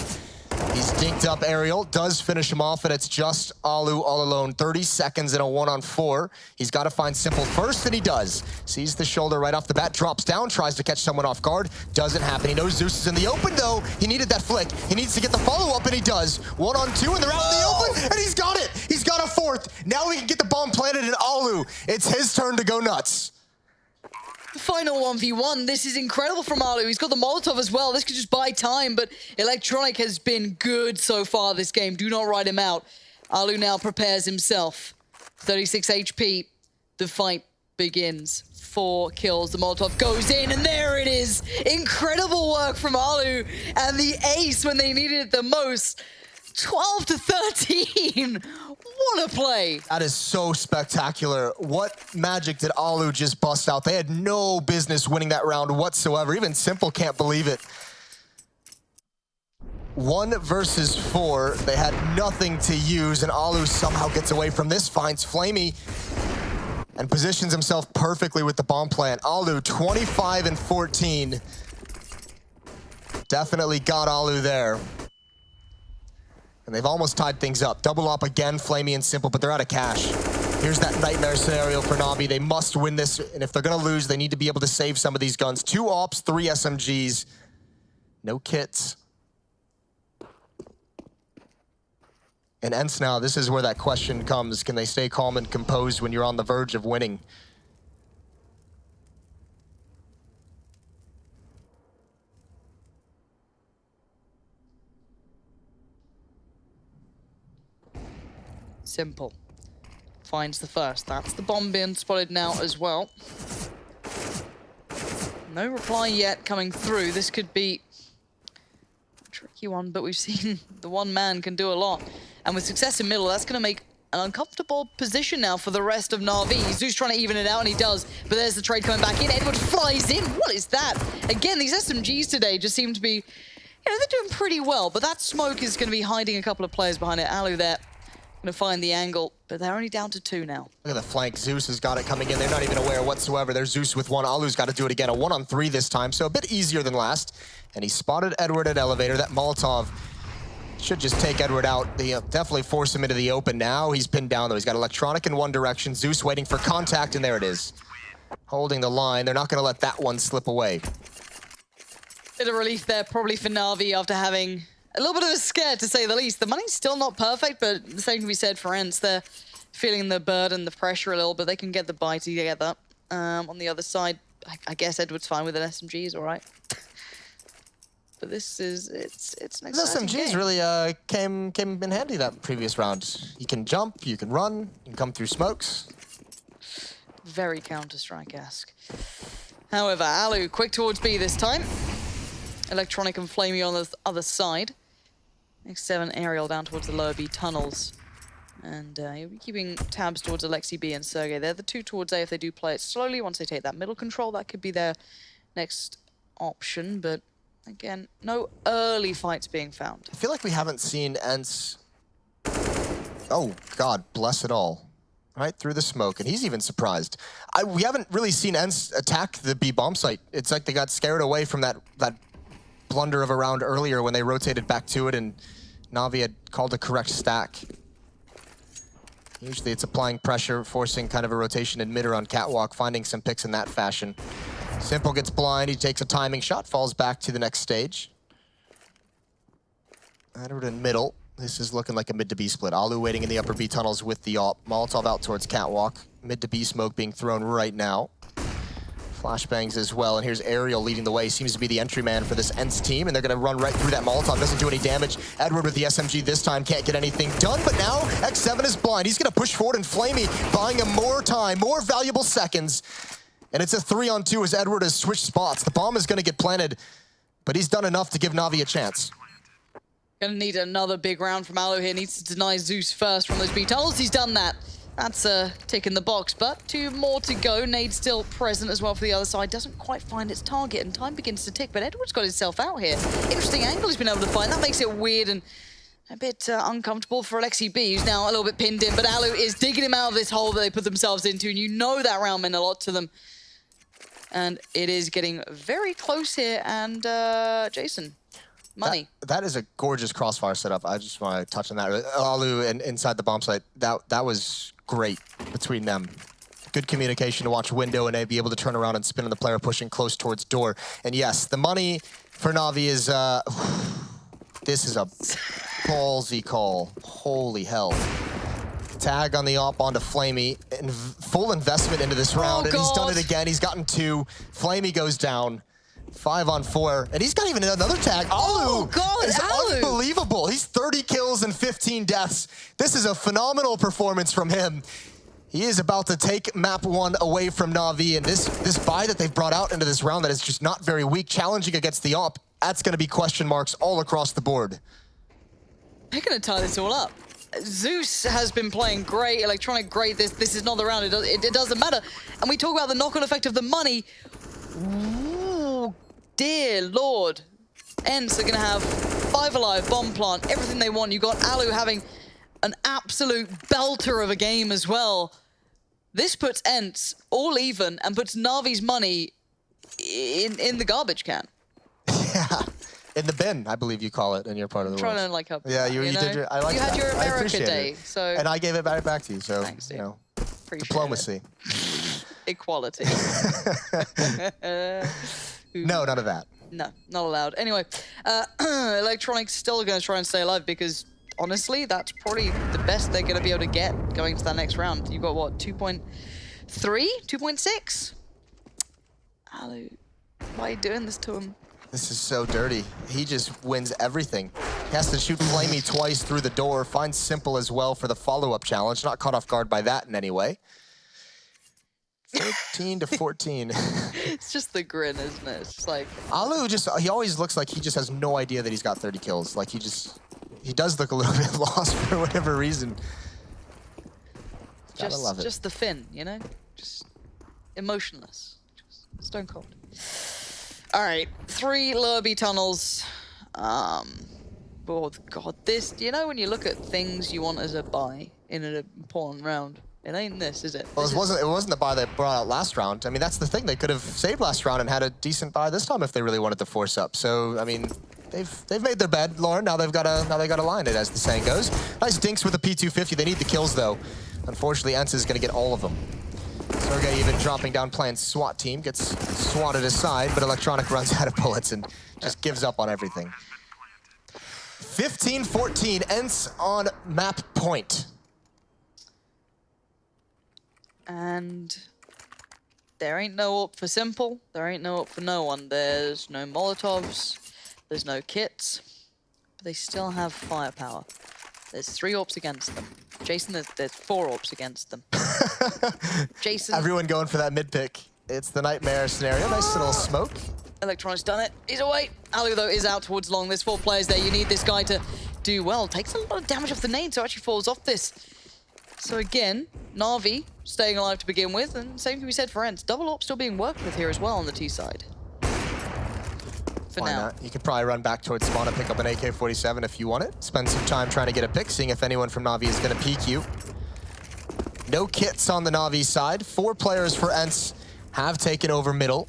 He's dinked up Aerial, does finish him off, and it's just Alu all alone. 30 seconds in a 1-on-4. He's got to find Simple first, and he does. Sees the shoulder right off the bat, drops down, tries to catch someone off guard. Doesn't happen. He knows Zeus is in the open, though. He needed that flick. He needs to get the follow-up, and he does. 1-on-2, and they're out in the open, and he's got it. He's got a fourth. Now we can get the bomb planted in Alu. It's his turn to go nuts. Final 1v1. This is incredible from Alu. He's got the Molotov as well. This could just buy time, but Electronic has been good so far this game. Do not write him out. Alu now prepares himself. 36 HP. The fight begins. 4 kills. The Molotov goes in, and there it is. Incredible work from Alu. And the ace when they needed it the most. 12-13. What a play. That is so spectacular. What magic did Alu just bust out? They had no business winning that round whatsoever. Even Simple can't believe it. 1 versus 4. They had nothing to use, and Alu somehow gets away from this, finds Flamey, and positions himself perfectly with the bomb plant. Alu, 25-14. Definitely got Alu there. And they've almost tied things up. Double up again, Flamey and Simple, but they're out of cash. Here's that nightmare scenario for Navi. They must win this, and if they're gonna lose, they need to be able to save some of these guns. 2 ops, 3 SMGs, no kits. And Ence now, this is where that question comes. Can they stay calm and composed when you're on the verge of winning? Simple. Finds the first. That's the bomb being spotted now as well. No reply yet coming through. This could be a tricky one, but we've seen the one man can do a lot. And with success in middle, that's going to make an uncomfortable position now for the rest of Na'Vi. Zeus trying to even it out, and he does. But there's the trade coming back in. Edward flies in. What is that? Again, these SMGs today just seem to be, you know, they're doing pretty well. But that smoke is going to be hiding a couple of players behind it. Alu there. Going to find the angle, but they're only down to 2 now. Look at the flank. Zeus has got it coming in. They're not even aware whatsoever. There's Zeus with 1. Alu's got to do it again. A 1-on-3 this time, so a bit easier than last. And he spotted Edward at elevator. That Molotov should just take Edward out. They definitely force him into the open now. He's pinned down, though. He's got Electronic in one direction. Zeus waiting for contact, and there it is. Holding the line. They're not going to let that one slip away. Bit of relief there, probably for Na'Vi after having a little bit of a scare, to say the least. The money's still not perfect, but the same can be said for Ence. They're feeling the burden, the pressure a little, but they can get the buy together. On the other side, I guess Edward's fine with an SMG, he's all right. But this is, it's an exciting SMGs game. really came in handy that previous round. You can jump, you can run, you can come through smokes. Very Counter-Strike-esque. However, Alu quick towards B this time. Electronic and Flamey on the other side. Next 7 Aerial down towards the lower B tunnels. And he'll be keeping tabs towards Alexi B and Sergey. They're the 2 towards A if they do play it slowly. Once they take that middle control, that could be their next option. But again, no early fights being found. I feel like we haven't seen Ence. Oh, God, bless it all. Right through the smoke, and he's even surprised. We haven't really seen Ence attack the B bomb site. It's like they got scared away from that blunder of a round earlier when they rotated back to it, and Na'Vi had called a correct stack. Usually it's applying pressure, forcing kind of a rotation in mid or on catwalk, finding some picks in that fashion. Simple gets blind, he takes a timing shot, falls back to the next stage. Edward in middle. This is looking like a mid to B split. Alu waiting in the upper B tunnels with the AWP. Molotov out towards catwalk. Mid to B smoke being thrown right now. Flashbangs as well, and here's Aerial leading the way. Seems to be the entry man for this Ence team, and they're gonna run right through that Molotov. Doesn't do any damage. Edward with the SMG this time can't get anything done, but now X7 is blind. He's gonna push forward, and Flamey buying him more time, more valuable seconds. And it's a 3-on-2 as Edward has switched spots. The bomb is gonna get planted, but he's done enough to give Na'Vi a chance. Gonna need another big round from Alu here. Needs to deny Zeus first from those B tunnels. He's done that. That's a tick in the box, but 2 more to go. Nade still present as well for the other side. Doesn't quite find its target, and time begins to tick, but Edward's got himself out here. Interesting angle he's been able to find. That makes it weird and a bit uncomfortable for Alexi B, who's now a little bit pinned in, but Alu is digging him out of this hole that they put themselves into, and you know that round meant a lot to them. And it is getting very close here, and Jason. Money. That is a gorgeous crossfire setup. I just want to touch on that. Alu and inside the bomb site, that was great between them. Good communication to watch window and be able to turn around and spin on the player pushing close towards door. And yes, the money for Na'Vi is, this is a ballsy call. Holy hell. Tag on the op onto Flamey. Full investment into this round, and he's done it again. He's gotten 2. Flamey goes down. 5 on 4, and he's got even another tag. Alu is unbelievable. He's 30 kills and 15 deaths. This is a phenomenal performance from him. He is about to take map 1 away from Na'Vi, and this buy that they've brought out into this round that is just not very weak, challenging against the op, that's going to be question marks all across the board. They're going to tie this all up. Zeus has been playing great, Electronic great. This is not the round. It doesn't matter. And we talk about the knock-on effect of the money. Ooh, dear Lord. Ence are going to have 5 alive, bomb plant, everything they want. You got Alu having an absolute belter of a game as well. This puts Ence all even and puts Na'Vi's money in the garbage can. Yeah, in the bin, I believe you call it in your part of the world. Trying to like help. Yeah, you did. I like you that. had your America Day, it. so and I gave it back to you. So thanks, dude. you know, Appreciate diplomacy, equality. No, none of that. No, not allowed. Anyway, Electronic's still going to try and stay alive because honestly, that's probably the best they're going to be able to get going into that next round. You got what, 2.3, 2.6? Alu, why are you doing this to him? This is so dirty. He just wins everything. He has to shoot Flamey twice through the door. Finds Simple as well for the follow-up challenge. Not caught off guard by that in any way. 13 to 14. It's just the grin, isn't it? It's just like... Alu he always looks like he just has no idea that he's got 30 kills. Like he does look a little bit lost for whatever reason. Gotta love it. Just the fin, you know? Just emotionless. Just stone cold. All right, 3 lower B tunnels. Oh God, this, you know when you look at things you want as a buy in an important round, it ain't this, is it? Well, it wasn't the buy they brought out last round. I mean, that's the thing. They could have saved last round and had a decent buy this time if they really wanted to force up. So, I mean, they've made their bed, Lauren. Now they got to line it, as the saying goes. Nice dinks with the P250. They need the kills though. Unfortunately, Ence is going to get all of them. Sergey even dropping down playing SWAT team, gets swatted aside, but Electronic runs out of bullets and just gives up on everything. 15-14, Ence on map point. And there ain't no up for Simple. There ain't no up for no one. There's no Molotovs. There's no kits. But they still have firepower. There's 3 AWPs against them. Jason, there's 4 AWPs against them. Jason. Everyone going for that mid pick. It's the nightmare scenario. Nice little smoke. Electronic's done it. He's away. Alu, though, is out towards long. There's 4 players there. You need this guy to do well. Takes a lot of damage off the nade, so actually falls off this. So again, Na'Vi staying alive to begin with, and same can be said for Ence. Double AWP still being worked with here as well on the T side. For Why now. not? You could probably run back towards spawn and pick up an AK-47 if you want it. Spend some time trying to get a pick, seeing if anyone from Na'Vi is going to peek you. No kits on the Na'Vi side. 4 players for Ence have taken over middle.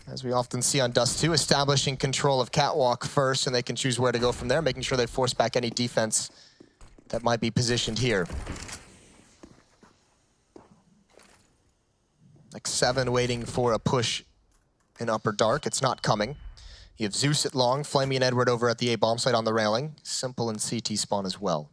As we often see on Dust2, establishing control of Catwalk first, and they can choose where to go from there, making sure they force back any defense that might be positioned here. Like 7 waiting for a push in upper dark. It's not coming. You have Zeus at long, Flamey and Edward over at the A bomb site on the railing. Simple and CT spawn as well.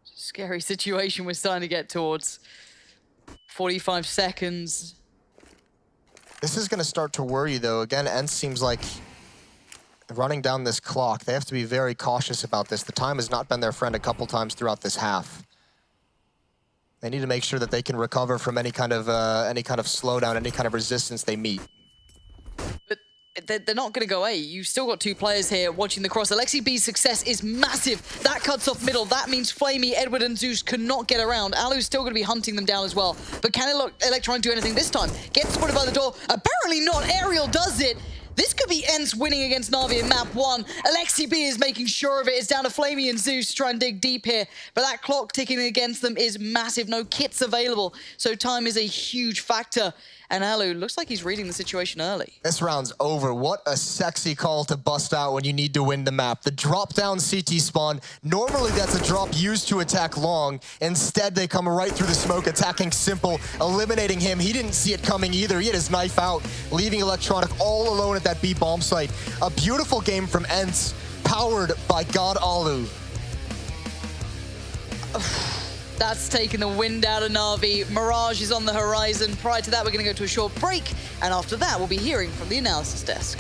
Scary situation we're starting to get towards. 45 seconds. This is going to start to worry, though. Again, Ence seems like running down this clock. They have to be very cautious about this. The time has not been their friend a couple times throughout this half. They need to make sure that they can recover from any kind of slowdown, any kind of resistance they meet. But they're not going to go A. You've still got 2 players here watching the cross. Alexi B's success is massive. That cuts off middle. That means Flamey, Edward, and Zeus cannot get around. Alu's still going to be hunting them down as well. But can Electronic do anything this time? Gets spotted by the door. Apparently not. Aerial does it. This could be Ence winning against Na'Vi in map 1. Alexi B is making sure of it. It's down to Flamey and Zeus to try and dig deep here. But that clock ticking against them is massive. No kits available. So time is a huge factor. And Alu looks like he's reading the situation early. This round's over. What a sexy call to bust out when you need to win the map. The drop down CT spawn, normally that's a drop used to attack long. Instead, they come right through the smoke, attacking Simple, eliminating him. He didn't see it coming either. He had his knife out, leaving Electronic all alone at that B bomb site. A beautiful game from Ence, powered by God Alu. That's taken the wind out of Na'Vi. Mirage is on the horizon. Prior to that, we're going to go to a short break. And after that, we'll be hearing from the analysis desk.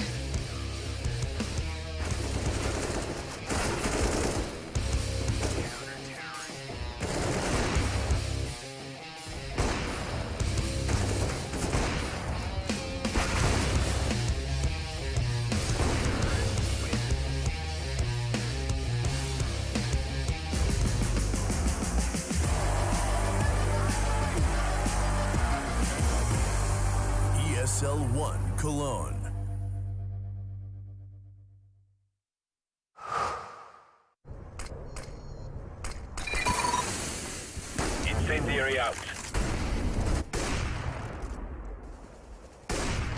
ESL One Cologne. Incendiary out.